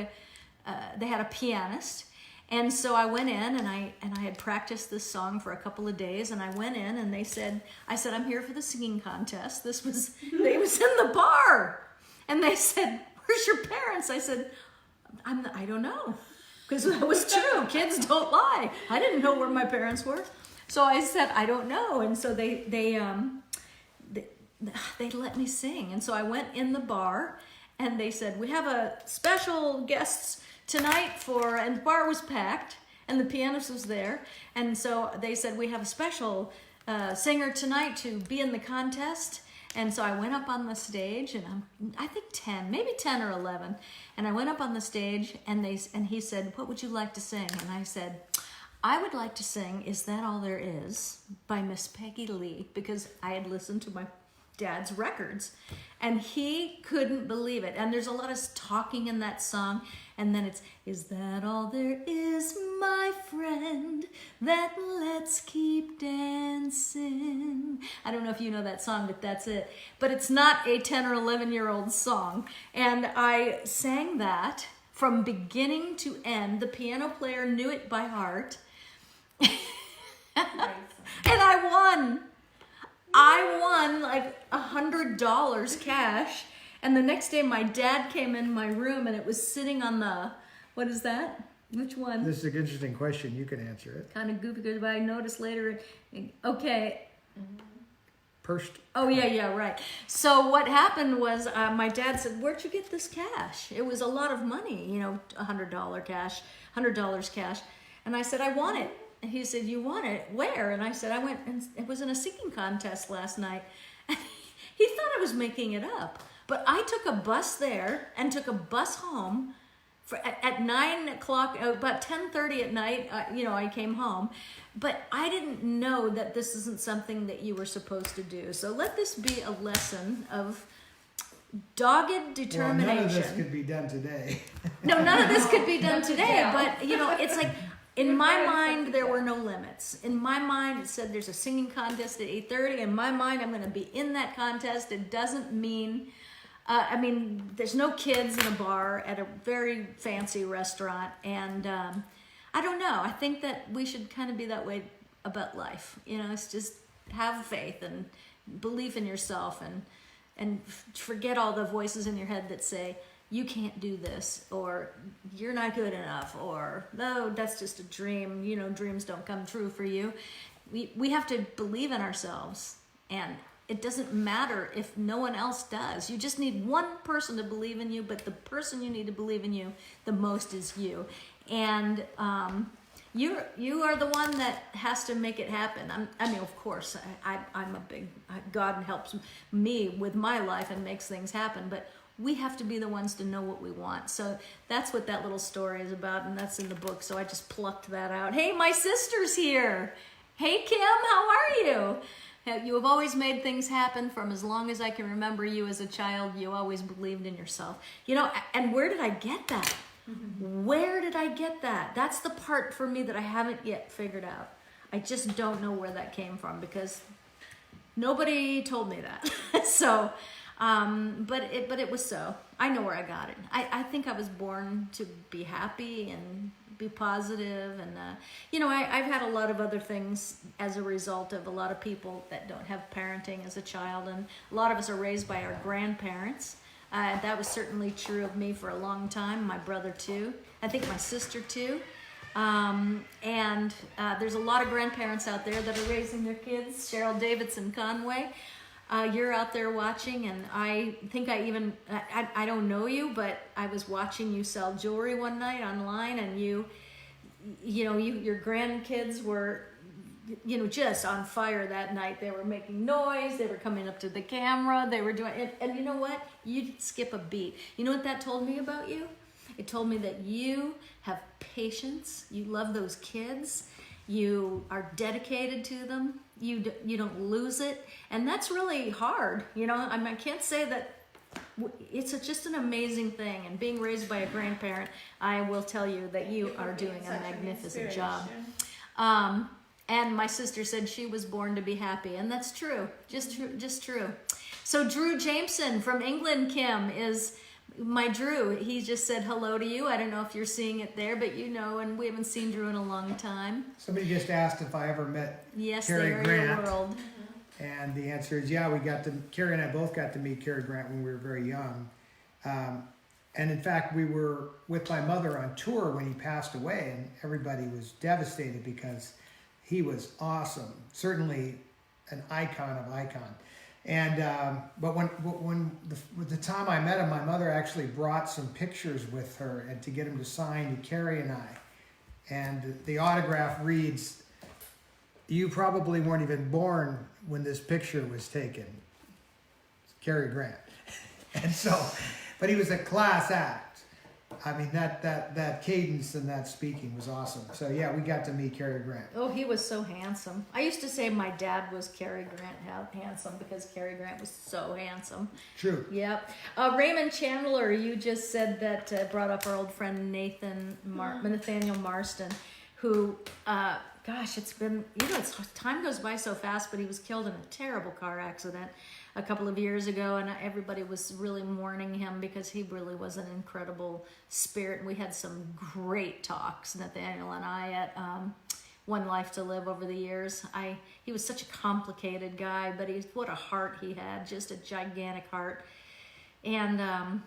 they had a pianist. And so I went in and I had practiced this song for a couple of days, and I went in and I said, I'm here for the singing contest. It was in the bar. And they said, where's your parents? I said, I don't know. Because that was true. Kids don't lie. I didn't know where my parents were. So I said, I don't know. And so they let me sing. And so I went in the bar, and they said, we have a special guests tonight and the bar was packed, and the pianist was there. And so they said, we have a special singer tonight to be in the contest. And so I went up on the stage, and I think 10, maybe 10 or 11. And I went up on the stage, and he said, what would you like to sing? And I said, I would like to sing Is That All There Is by Miss Peggy Lee, because I had listened to my dad's records, and he couldn't believe it. And there's a lot of talking in that song, and then it's, is that all there is, my friend, that let's keep dancing. I don't know if you know that song, but that's it. But it's not a 10 or 11-year-old song. And I sang that from beginning to end. The piano player knew it by heart. And I won. I won like $100 cash. And the next day my dad came in my room, and it was sitting on the, what is that? Which one? This is an interesting question. You can answer it. Kind of goofy, but I noticed later. Okay. First. Oh, yeah, right. So what happened was my dad said, where'd you get this cash? It was a lot of money, you know, $100 cash. And I said, I want it. And he said, you want it? Where? And I said, I went, and it was in a singing contest last night. And he thought I was making it up. But I took a bus there and took a bus home at 9 o'clock, about 10:30 at night, you know, I came home. But I didn't know that this isn't something that you were supposed to do. So let this be a lesson of dogged determination. Well, none of this could be done today. No, none of this could be done today. But, you know, it's like, in my mind, there were no limits. In my mind, it said there's a singing contest at 8:30. In my mind, I'm going to be in that contest. It doesn't mean, there's no kids in a bar at a very fancy restaurant. And I don't know. I think that we should kind of be that way about life. You know, it's just have faith and believe in yourself, and forget all the voices in your head that say, you can't do this, or you're not good enough, or no, that's just a dream. You know, dreams don't come true for you. We have to believe in ourselves, and it doesn't matter if no one else does. You just need one person to believe in you, but the person you need to believe in you the most is you. And you are the one that has to make it happen. I mean, of course, I'm a big, God helps me with my life and makes things happen, but we have to be the ones to know what we want. So that's what that little story is about, and that's in the book. So I just plucked that out. Hey, my sister's here. Hey, Kim, how are you? You have always made things happen from as long as I can remember you as a child. You always believed in yourself. You know, and where did I get that? Where did I get that? That's the part for me that I haven't yet figured out. I just don't know where that came from because nobody told me that. So, but it was so. I know where I got it. I think I was born to be happy and be positive, and you know, I've had a lot of other things as a result of a lot of people that don't have parenting as a child, and a lot of us are raised by our grandparents. That was certainly true of me for a long time. My brother too. I think my sister too. And there's a lot of grandparents out there that are raising their kids. Cheryl Davidson Conway, you're out there watching, and I think I don't know you, but I was watching you sell jewelry one night online, and your grandkids were, you know, just on fire that night. They were making noise. They were coming up to the camera. They were doing it. And you know what? You didn't skip a beat. You know what that told me about you? It told me that you have patience. You love those kids. You are dedicated to them. You don't lose it. And that's really hard. You know, I mean, I can't say that it's just an amazing thing. And being raised by a grandparent, I will tell you that you are doing a magnificent job. And my sister said she was born to be happy, and that's true. Just true. So Drew Jameson from England, Kim, is my Drew. He just said hello to you. I don't know if you're seeing it there, but you know, and we haven't seen Drew in a long time. Somebody just asked if I ever met Yes, Cary they are Grant. your world. And the answer is yeah, Cary and I both got to meet Cary Grant when we were very young. And in fact, we were with my mother on tour when he passed away, and everybody was devastated because he was awesome. Certainly an icon of icon. And but when the time I met him, my mother actually brought some pictures with her and to get him to sign to Cary and I. And the autograph reads, "You probably weren't even born when this picture was taken." It's Cary Grant. And so, but he was a class act. I mean, that cadence and that speaking was awesome. So yeah, we got to meet Cary Grant. Oh, he was so handsome. I used to say my dad was Cary Grant handsome because Cary Grant was so handsome. True. Yep. Raymond Chandler, you just said that, brought up our old friend Nathaniel Marston, who, gosh, it's been, you know, time goes by so fast, but he was killed in a terrible car accident a couple of years ago, and everybody was really mourning him because he really was an incredible spirit. And we had some great talks, Nathaniel and I, at One Life to Live over the years. He was such a complicated guy, but what a heart he had, just a gigantic heart. And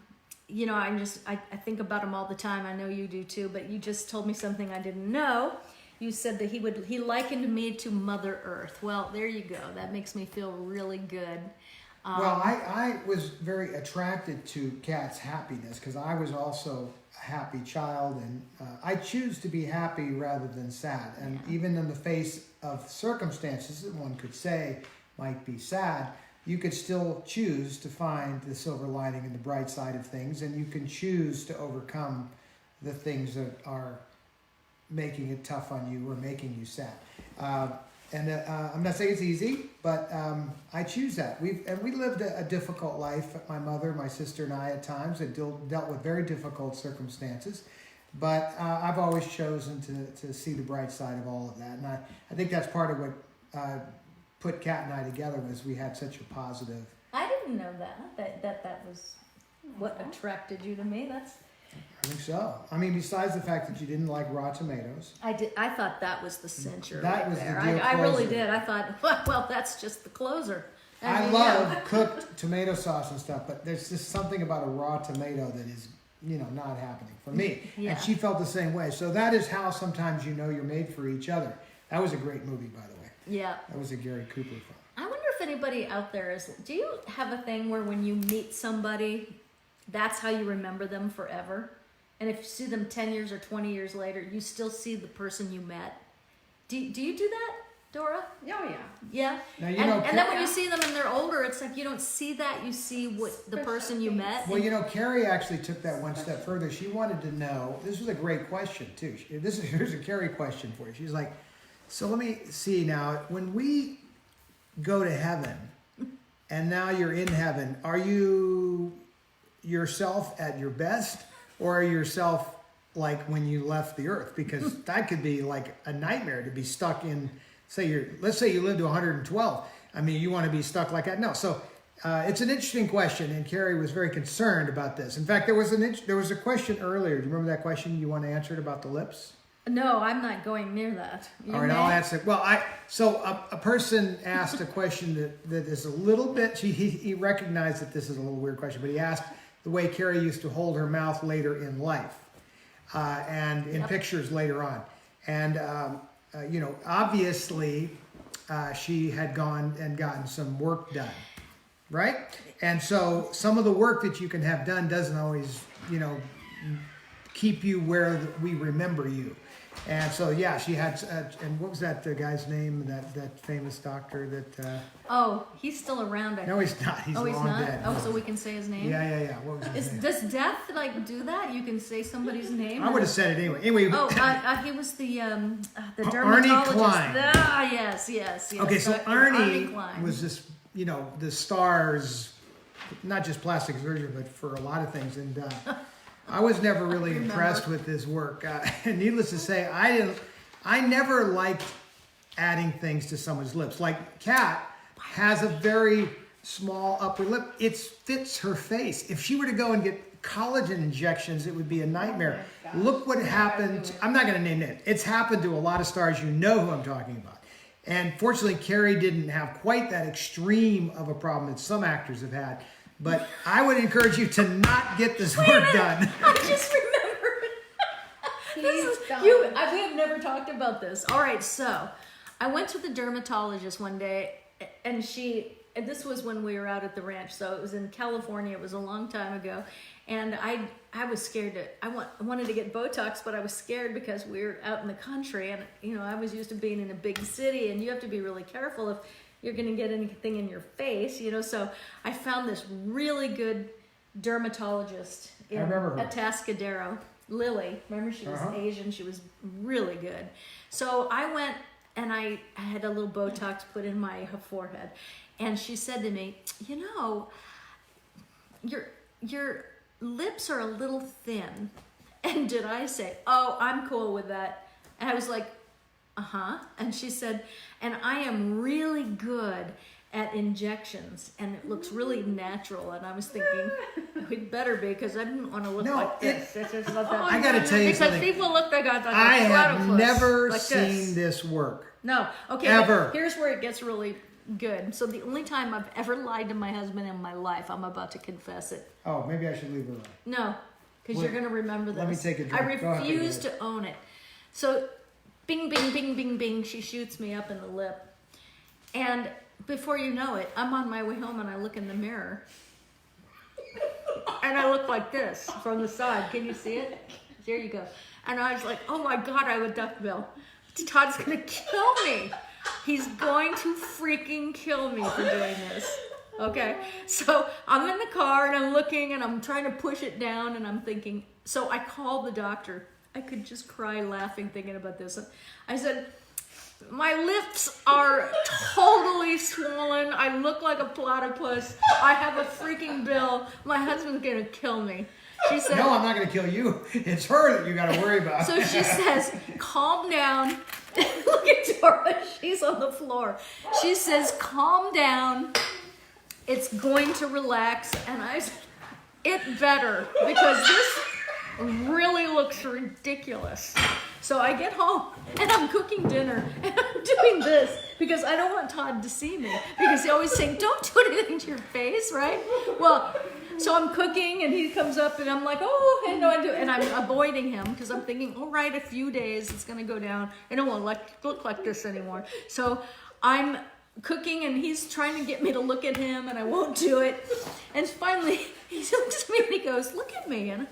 you know, I think about him all the time. I know you do too, but you just told me something I didn't know. You said that he likened me to Mother Earth. Well, there you go. That makes me feel really good. Well, I was very attracted to Kat's happiness because I was also a happy child, and I choose to be happy rather than sad. And even in the face of circumstances that one could say might be sad, you could still choose to find the silver lining and the bright side of things, and you can choose to overcome the things that are making it tough on you or making you sad. I'm not saying it's easy, but I choose that. We lived a difficult life. My mother, my sister, and I at times had dealt with very difficult circumstances, but I've always chosen to see the bright side of all of that. And I think that's part of what put Kat and I together was we had such a positive. I didn't know that was what attracted you to me. I think so. I mean, besides the fact that you didn't like raw tomatoes. I thought that was the cincher. That right was there. the deal I really closer. did. I thought, well, that's just the closer. I love cooked tomato sauce and stuff, but there's just something about a raw tomato that is, you know, not happening for me. Yeah. And she felt the same way. So that is how sometimes you know you're made for each other. That was a great movie, by the way. Yeah. That was a Gary Cooper film. I wonder if anybody out there do you have a thing where when you meet somebody, that's how you remember them forever? and if you see them 10 years or 20 years later, you still see the person you met. Do you do that, Dora? Oh, yeah. Yeah. Now, you and, know, and then when you see them and they're older, it's like you don't see that. You see what the person you met. well, you know, Carrie actually took that one step further. She wanted to know, this was a great question too. Here's a Carrie question for you. She's like, so let me see now, when we go to heaven and now you're in heaven, are you yourself at your best, or are you yourself like when you left the earth? Because that could be like a nightmare to be stuck in, let's say you live to 112. I mean, you want to be stuck like that? No. So it's an interesting question, and Carrie was very concerned about this. In fact, there was a question earlier. Do you remember that question you want to answer it about the lips? No, I'm not going near that. All right, I'll answer. Well, a person asked a question that is a little bit. He recognized that this is a little weird question, but he asked the way Carrie used to hold her mouth later in life, and in pictures later on, and you know, obviously, she had gone and gotten some work done, right? And so some of the work that you can have done doesn't always, you know, keep you where we remember you. And so, yeah, she had, and what was that guy's name, that famous doctor that... Oh, he's still around. No, he's not. He's long not? dead. Oh, so we can say his name? Yeah. What was his name? Does death, like, do that? You can say somebody's name? I would have said it anyway. Anyway, Oh, he was the dermatologist. Arnie Klein. Yes. Okay, so Dr. Arnie Klein. was this, you know, the stars, not just plastic surgery, but for a lot of things. And I was never really impressed with his work. And needless to say, I never liked adding things to someone's lips. Like Kat has a very small upper lip. It fits her face. If she were to go and get collagen injections, it would be a nightmare. Look what happened. I'm not going to name it. It's happened to a lot of stars. You know who I'm talking about. And fortunately, Carrie didn't have quite that extreme of a problem that some actors have had. But I would encourage you to not get this work done. I just remembered. We have never talked about this. All right, so I went to the dermatologist one day, and this was when we were out at the ranch, so it was in California. It was a long time ago, and I was scared I wanted to get Botox, but I was scared because we were out in the country, and you know, I was used to being in a big city, and you have to be really careful if you're going to get anything in your face, you know. So I found this really good dermatologist in Atascadero, Lily. Remember, she was Asian. She was really good. So I went and I had a little Botox put in my forehead, and she said to me, you know, your lips are a little thin. And did I say, oh, I'm cool with that? And I was like, and she said, and I am really good at injections, and it looks really natural. And I was thinking, it better be, because I didn't want to look like this. I got to tell you something. Because people look like I have never seen this work. No. Okay. Ever. Here's where it gets really good. So the only time I've ever lied to my husband in my life, I'm about to confess it. Oh, maybe I should leave it alone. No, because you're going to remember this. Let me take a drink. I refuse to own it. So bing, bing, bing, bing, bing, she shoots me up in the lip. And before you know it, I'm on my way home and I look in the mirror. And I look like this from the side. Can you see it? There you go. And I was like, oh my God, I have a duck bill. Todd's going to kill me. He's going to freaking kill me for doing this. Okay? So I'm in the car and I'm looking and I'm trying to push it down and I'm thinking, so I called the doctor. I could just cry laughing thinking about this. I said, my lips are totally swollen. I look like a platypus. I have a freaking bill. My husband's gonna kill me. She said, no, I'm not gonna kill you. It's her that you gotta worry about. So she says, calm down. Look at Dora, she's on the floor. She says, calm down. It's going to relax. And I said, it better, because this really looks ridiculous. So I get home and I'm cooking dinner and I'm doing this because I don't want Todd to see me, because he always saying, don't do anything to your face, right? Well, so I'm cooking and he comes up and I'm like, oh, and I'm avoiding him because I'm thinking, all right, a few days it's gonna go down and it won't look like this anymore. So I'm cooking and he's trying to get me to look at him and I won't do it. And finally he looks at me and he goes, look at me. And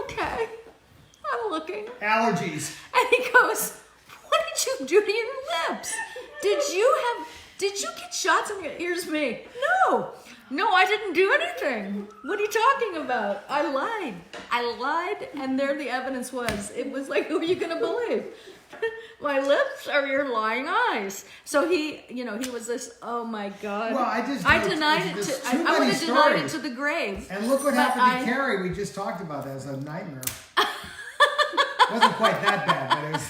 Okay, I'm looking. Allergies. And he goes, what did you do to your lips? Did you get shots in your ears? Me? No, I didn't do anything. What are you talking about? I lied, and there the evidence was. It was like, who are you gonna believe? My lips or your lying eyes? So he was this, oh my God. Well, I denied it to, I would have denied it to the grave. And look what But happened to Carrie. We just talked about that as a nightmare. It wasn't quite that bad, but it was,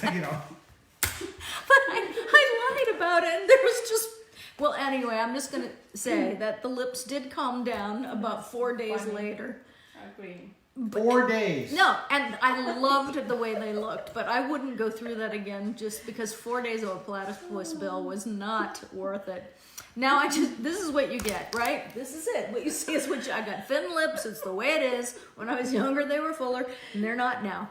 But I lied about it, and there was just, well, anyway, I'm just going to say that the lips did calm down about 4 days later. I agree. 4 days. No, and I loved the way they looked, but I wouldn't go through that again just because 4 days of a platypus bill was not worth it. Now this is what you get, right? This is it. What you see is I got thin lips. It's the way it is. When I was younger, they were fuller, and they're not now.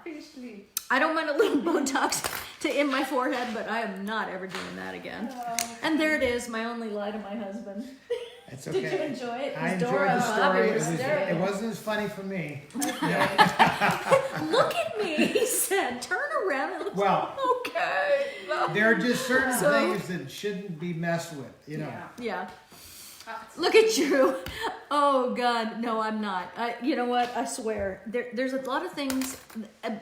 I don't mind a little Botox in my forehead, but I am not ever doing that again. And there it is, my only lie to my husband. It's okay. Did you enjoy it? I enjoyed Dora the and story. Bobby were hysterical. It wasn't as funny for me. Look at me, he said. Turn around and look. Well, okay. there are just certain So- things that shouldn't be messed with, Yeah. Look at you. Oh God, no, I'm not. You know what? I swear, there's a lot of things. I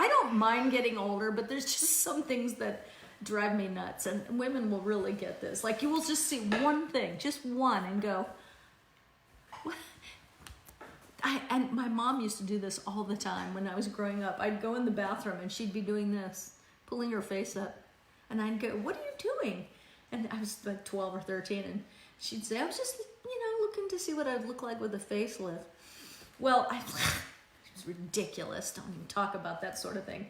don't mind getting older, but there's just some things that drive me nuts, and women will really get this. Like, you will just see one thing, just one, and go. What? And my mom used to do this all the time when I was growing up. I'd go in the bathroom and she'd be doing this, pulling her face up, and I'd go, "What are you doing?" And I was like 12 or 13, and she'd say, "I was just, looking to see what I'd look like with a facelift." Well, it's ridiculous. Don't even talk about that sort of thing.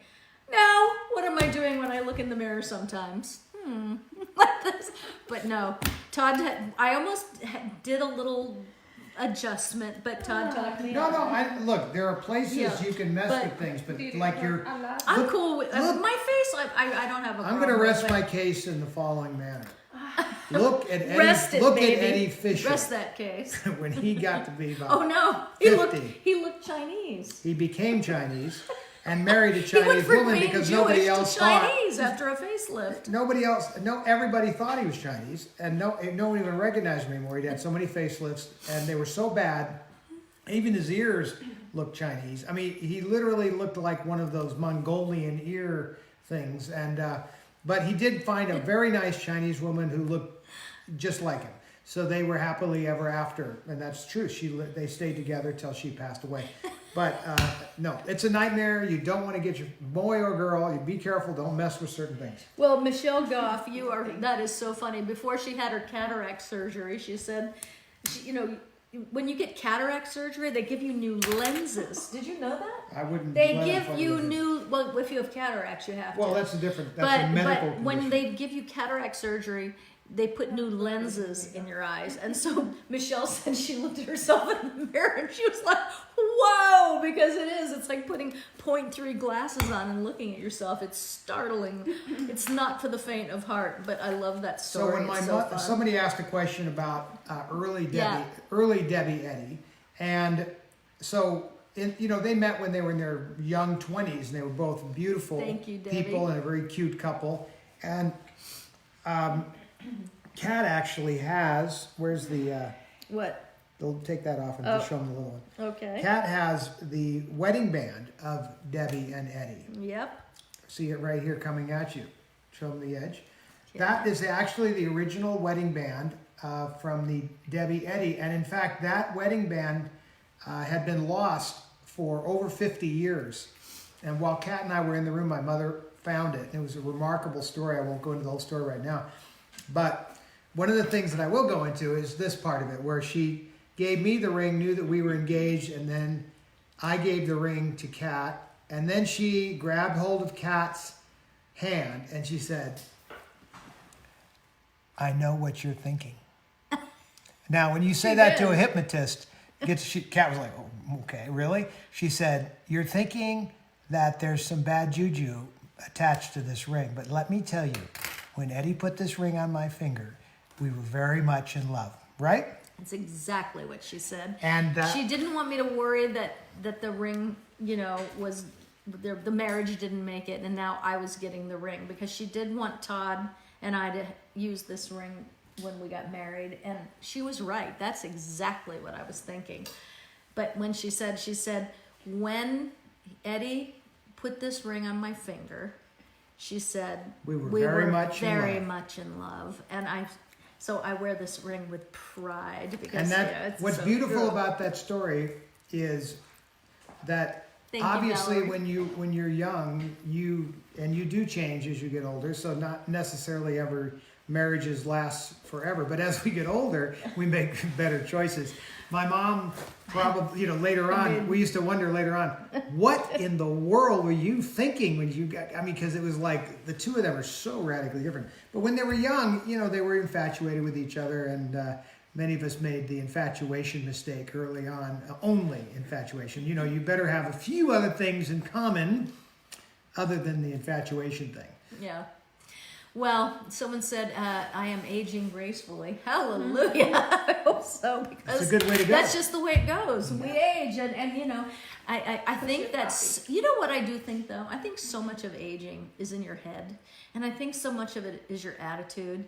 Now, what am I doing when I look in the mirror sometimes? Like this. But no, Todd, I almost did a little adjustment, but Todd talked me out. No, look, there are places you can mess but- with things, but like I'm cool with my face. I don't have a problem. I'm going to rest with my it. case in the following manner. Look at Eddie, Rest it, look baby. at Eddie Fisher Rest that case. when he got to be about Oh no, 50. he looked Chinese. He became Chinese and married a He went Chinese from woman being because Jewish nobody to else thought. Chinese after a facelift. Everybody thought he was Chinese, and no one even recognized him anymore. He had so many facelifts, and they were so bad. Even his ears looked Chinese. I mean, he literally looked like one of those Mongolian ear things. And but he did find a very nice Chinese woman who looked just like him. So they were happily ever after, and that's true. They stayed together till she passed away. But no, it's a nightmare. You don't want to get your boy or girl. You be careful. Don't mess with certain things. Well, Michelle Goff, that is so funny. Before she had her cataract surgery, she said, when you get cataract surgery, they give you new lenses. Did you know that? I wouldn't. They let give them you fuck with it. well, if you have cataracts, you have to. Well, that's a medical But when condition. they give you cataract surgery, they put new lenses in your eyes. And so Michelle said she looked at herself in the mirror and she was like, whoa, because it's like putting 0.3 glasses on and looking at yourself. It's startling. It's not for the faint of heart, but I love that story. So when It's so fun. somebody asked a question about early Debbie Eddie, and so they met when they were in their young 20s, and they were both beautiful Thank you, Debbie. people and a very cute couple. And Kat actually has, where's the? What? They'll take that off and just show them the little one. Okay. Kat has the wedding band of Debbie and Eddie. Yep. See it right here coming at you. Show them the edge. That is actually the original wedding band from the Debbie Eddie. And in fact, that wedding band had been lost for over 50 years. And while Kat and I were in the room, my mother found it. It was a remarkable story. I won't go into the whole story right now. But one of the things that I will go into is this part of it, where she gave me the ring, knew that we were engaged, and then I gave the ring to Kat. And then she grabbed hold of Kat's hand and she said, "I know what you're thinking." Now, when you say that to a hypnotist, Kat was like, "Oh, okay, really?" She said, "You're thinking that there's some bad juju attached to this ring, but let me tell you, when Eddie put this ring on my finger, we were very much in love, right?" It's exactly what she said. And She didn't want me to worry that the ring, was the marriage didn't make it, and now I was getting the ring, because she did want Todd and I to use this ring when we got married, and she was right. That's exactly what I was thinking. But when she said, when Eddie put this ring on my finger, she said we were very much in love, and so I wear this ring with pride, because and it's what's so beautiful true. about that story is that Thank you, obviously Valerie. when you're young, you do change as you get older, so not necessarily ever marriages last forever, but as we get older, we make better choices. My mom probably, later on, we used to wonder later on, what in the world were you thinking when you got, because it was like the two of them are so radically different. But when they were young, they were infatuated with each other, and many of us made the infatuation mistake early on, only infatuation. You better have a few other things in common other than the infatuation thing. Yeah. Well, someone said, I am aging gracefully. Hallelujah. I hope so, because That's a good way to go. that's just the way it goes. We age, and I think that's, what I do think, though? I think so much of aging is in your head, and I think so much of it is your attitude.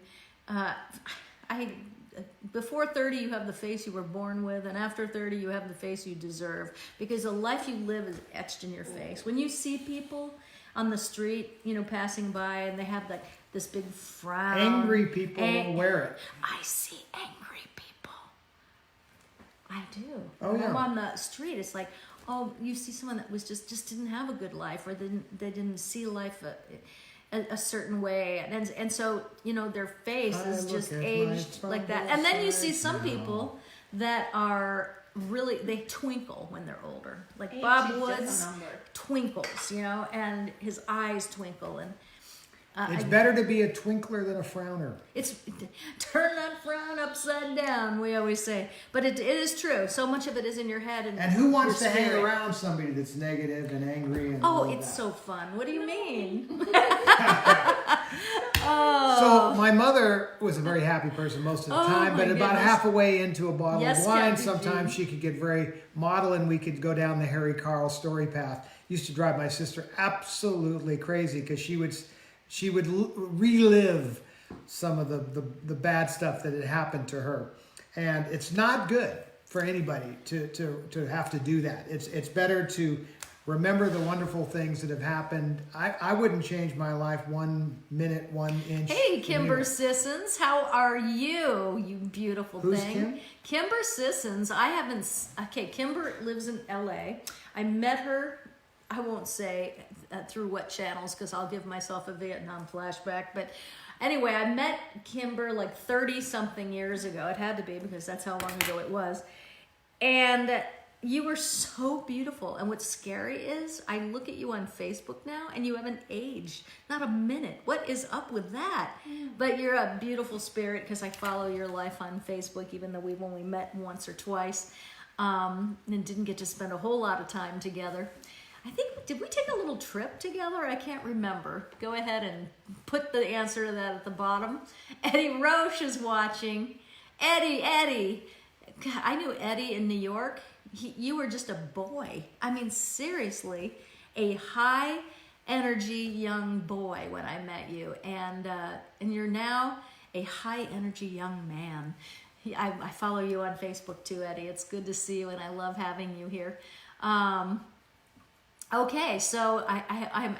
Before 30, you have the face you were born with, and after 30, you have the face you deserve, because the life you live is etched in your face. When you see people on the street, passing by, and they have this big frown. Angry people wear it. I see angry people. I do. Oh, When yeah. I'm on the street, it's like, oh, you see someone that was just didn't have a good life, or they didn't see life a certain way, and so their face is I just look at aged my like that. And then you see some troubles people that are really, they twinkle when they're older, like Age Bob is just a Woods number. twinkles, and his eyes twinkle, and It's better to be a twinkler than a frowner. it's turn that frown upside down, we always say, but it is true. So much of it is in your head, and And who wants to your hang spirit. around somebody that's negative and angry and Oh, all of it's that? so fun. What do you mean? So my mother was a very happy person most of the Oh, time, my but about goodness. half a way into a bottle Yes, of wine, Kathy sometimes G. she could get very model, and we could go down the Harry Carl story path. Used to drive my sister absolutely crazy, because she would relive some of the bad stuff that had happened to her, and it's not good for anybody to have to do that. It's better to remember the wonderful things that have happened. I wouldn't change my life 1 minute, 1 inch. Hey, Kimber anyway. Sissons, how are you? You beautiful Who's thing. Kim? Kimber Sissons. I haven't. Okay, Kimber lives in L.A. I met her. I won't say through what channels, because I'll give myself a Vietnam flashback. But anyway, I met Kimber like 30-something years ago. It had to be, because that's how long ago it was. And you were so beautiful. And what's scary is I look at you on Facebook now, and you haven't aged. Not a minute. What is up with that? But you're a beautiful spirit, because I follow your life on Facebook, even though we've only met once or twice, and didn't get to spend a whole lot of time together. I think, did we take a little trip together? I can't remember. Go ahead and put the answer to that at the bottom. Eddie Roche is watching. Eddie. God, I knew Eddie in New York. You were just a boy. I mean, seriously, a high energy young boy when I met you. And you're now a high energy young man. I follow you on Facebook too, Eddie. It's good to see you, and I love having you here. Okay, so I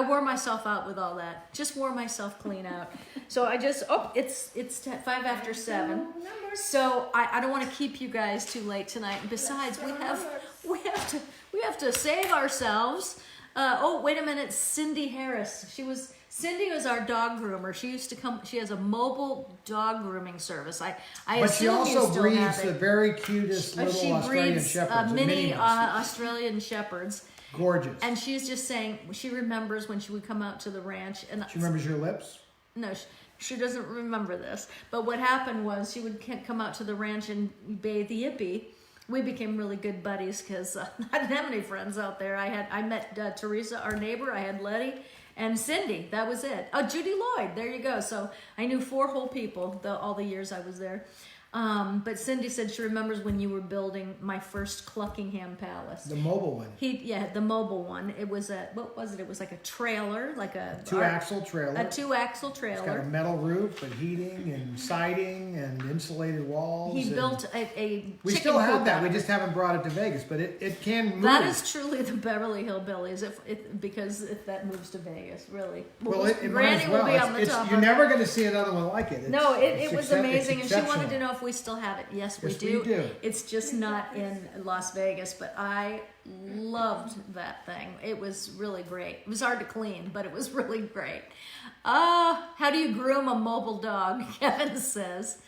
wore myself out with all that. Just wore myself clean out. So it's 5 after 7. So I don't want to keep you guys too late tonight. And besides, we have to save ourselves. Oh, wait a minute, Cindy Harris. Cindy was our dog groomer. She used to come. She has a mobile dog grooming service. I But she assume you also still breeds have the it. very cutest little She Australian breeds shepherds, the mini ones. Australian shepherds. Gorgeous. And she's just saying she remembers when she would come out to the ranch. And She remembers your lips? no, she doesn't remember this. But what happened was she would come out to the ranch and bathe the Yippee. We became really good buddies, because I didn't have any friends out there. I met Teresa, our neighbor. I had Letty and Cindy. That was it. Oh, Judy Lloyd. There you go. So I knew 4 whole people all the years I was there. But Cindy said she remembers when you were building my first Cluckingham Palace. The mobile one. The mobile one. It was what was it? It was like a trailer, like a Two-axle trailer. A two-axle It's got a trailer. metal roof, but heating and siding and insulated walls. He and built a We chicken still have coop that. out We of just it. haven't brought it to Vegas, but it can move. That is truly the Beverly Hillbillies, because if that moves to Vegas, really. Well, it might Granny as well. will be on the It's- top you're of never going to see another one like it. No, it It's was excep- amazing, it's and she wanted to exceptional. know if we still have it. Yes, we Yes, do. we do. It's just not in Las Vegas, but I loved that thing. It was really great. It was hard to clean, but it was really great. How do you groom a mobile dog? Kevin says.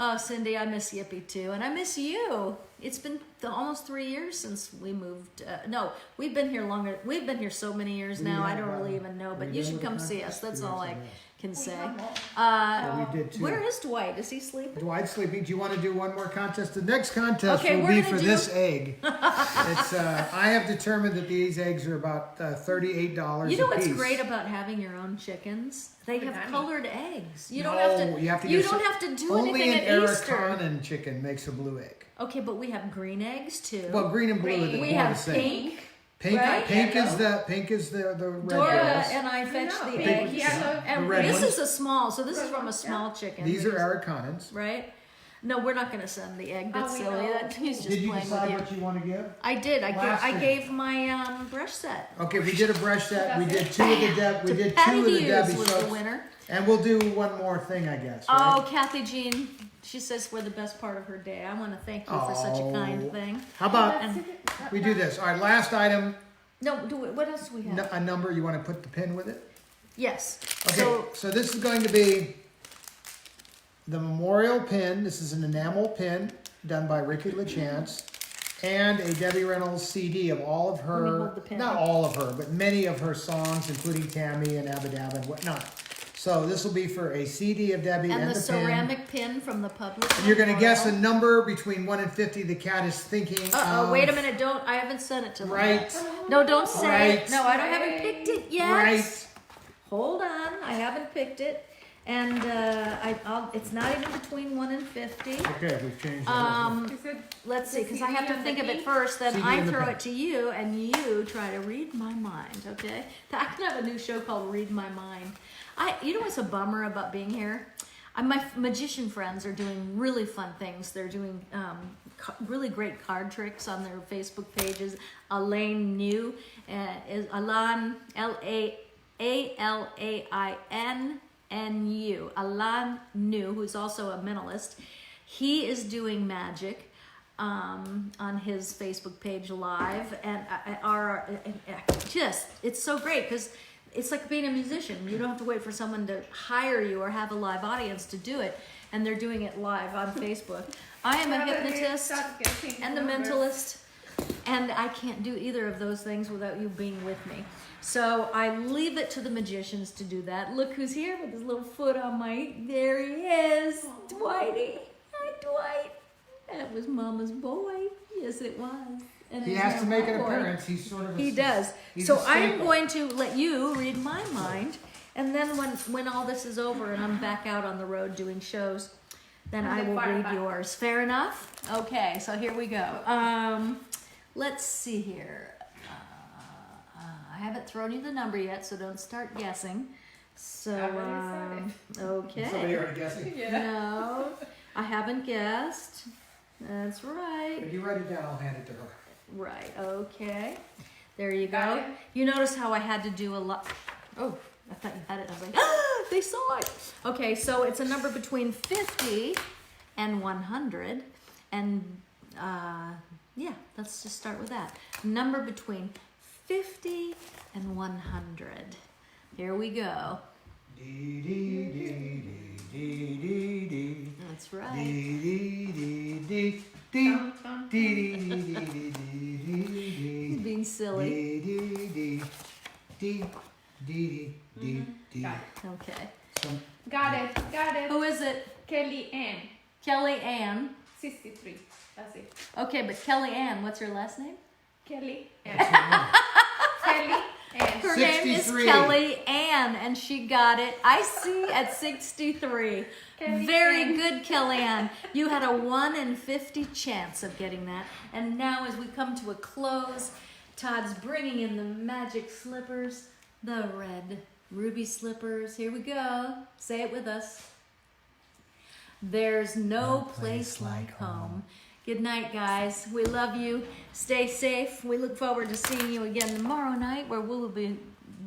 Oh, Cindy, I miss Yippee too, and I miss you. It's been almost 3 years since we moved. No, we've been here longer. We've been here so many years now. I don't really even know, but you should come see us. That's all I can say. Yeah, we did too. Where is Dwight? Is he sleeping? Dwight's sleeping. Do you want to do one more contest? The next contest Okay, will we're be gonna for do- this egg. It's I have determined that these eggs are about $38 You know a what's piece. great about having your own chickens? They have Banana. colored eggs. You don't No, have to. you have to you get don't some- have to do Only anything an at Easter. Aracanan chicken makes a blue egg. Okay, but we have green eggs too. Well, green and blue are the we more have the same. pink. Pink, right? pink is the red Dora ones. and I fetched the Pink, eggs. yellow, And red this ones. is a small, so this is Red from a ones, small chicken. These are because- Aracanans. right. No, we're not going to send the egg. That's we silly. know. That he's just Did you playing decide with you. what you want to give? I did. Last I thing. gave my brush set. Okay, we did a brush set. We That's did it. two of the Deb. We To did Patty two of the Hughes Debbie was the soaps, winner. and we'll do one more thing, I guess. Right? Oh, Kathy Jean, she says we're the best part of her day. I want to thank you for such a Oh. kind thing. How about And- we do this? All right, last item. No, what else do we have? A number. You want to put the pin with it? Yes. Okay. So this is going to be the memorial pin. This is an enamel pin done by Ricky LaChance, and a Debbie Reynolds CD of all of Let me her, hold the pin. not all of her, but many of her songs, including Tammy and Abba Dabba and whatnot. So this will be for a CD of Debbie And and the the pin. ceramic pin from the public. And you're going to guess a memorial. number between 1 and 50. The cat is thinking. Uh-oh, wait a minute. I haven't sent it to them. Right. No, don't say Right. it. No, I haven't picked it yet. Right. Hold on. I haven't picked it. And it's not even between 1 and 50. Okay, we've changed that. Is it Let's see, The because I have CD to and think the of it pink? first, then CD I and the throw pink. it to you, and you try to read my mind, okay? I can have a new show called Read My Mind. You know what's a bummer about being here? My magician friends are doing really fun things. They're doing really great card tricks on their Facebook pages. Elaine New, is Alan, Alain-Nu, Alan New, who's also a mentalist. He is doing magic on his Facebook page live, and it's so great because it's like being a musician. You don't have to wait for someone to hire you or have a live audience to do it, and they're doing it live on Facebook. I am a hypnotist and a mentalist, and I can't do either of those things without you being with me. So I leave it to the magicians to do that. Look who's here with his little foot on my... There he is, Dwighty. Hi, Dwight. That was Mama's boy. Yes, it was. And He it's has now to make my an boy. appearance. He's sort of. He does. He's So a I am staple. going to let you read my mind, and then when all this is over and I'm back out on the road doing shows, then And I then will fire read back. yours. Fair enough? Okay, so here we go. Let's see here. I haven't thrown you the number yet, so don't start guessing. So, I already Somebody okay. already guessing. No, I haven't guessed. That's right. If you write it down, I'll hand it to her. Right, okay. There you Got go. it. You notice how I had to do a lot. Oh, I thought you had it. I was like, ah, they saw it. Okay, so it's a number between 50 and 100. And yeah, let's just start with that. Number between 50 and 100. Here we go. Dee dee dee dee dee dee. That's right. Dee dee dee dee dee. Dee dee dee dee dee He's dee. being silly. Dee dee dee dee dee dee dee. Got Okay. Some- Got it. Who is it? Kelly Ann, Kelly Ann. 63. That's it. Okay, but Kelly Ann, what's her last name? Kelly Ann. That's her name. Kelly Her name is 63. Kelly Ann, and she got it. I see at 63. Kelly Very Ann. good, Kelly Ann. You had a 1 in 50 chance of getting that. And now, as we come to a close, Todd's bringing in the magic slippers, the red ruby slippers. Here we go. Say it with us. There's no place like home. Good night, guys. We love you. Stay safe. We look forward to seeing you again tomorrow night, where we'll be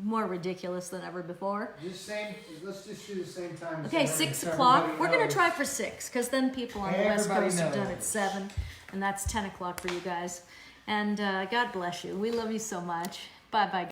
more ridiculous than ever before. Let's just do the same time. Okay, 6 o'clock. We're going to try for 6, because then people on the West Everybody Coast have done knows. at 7, and that's 10 o'clock for you guys. And God bless you. We love you so much. Bye-bye.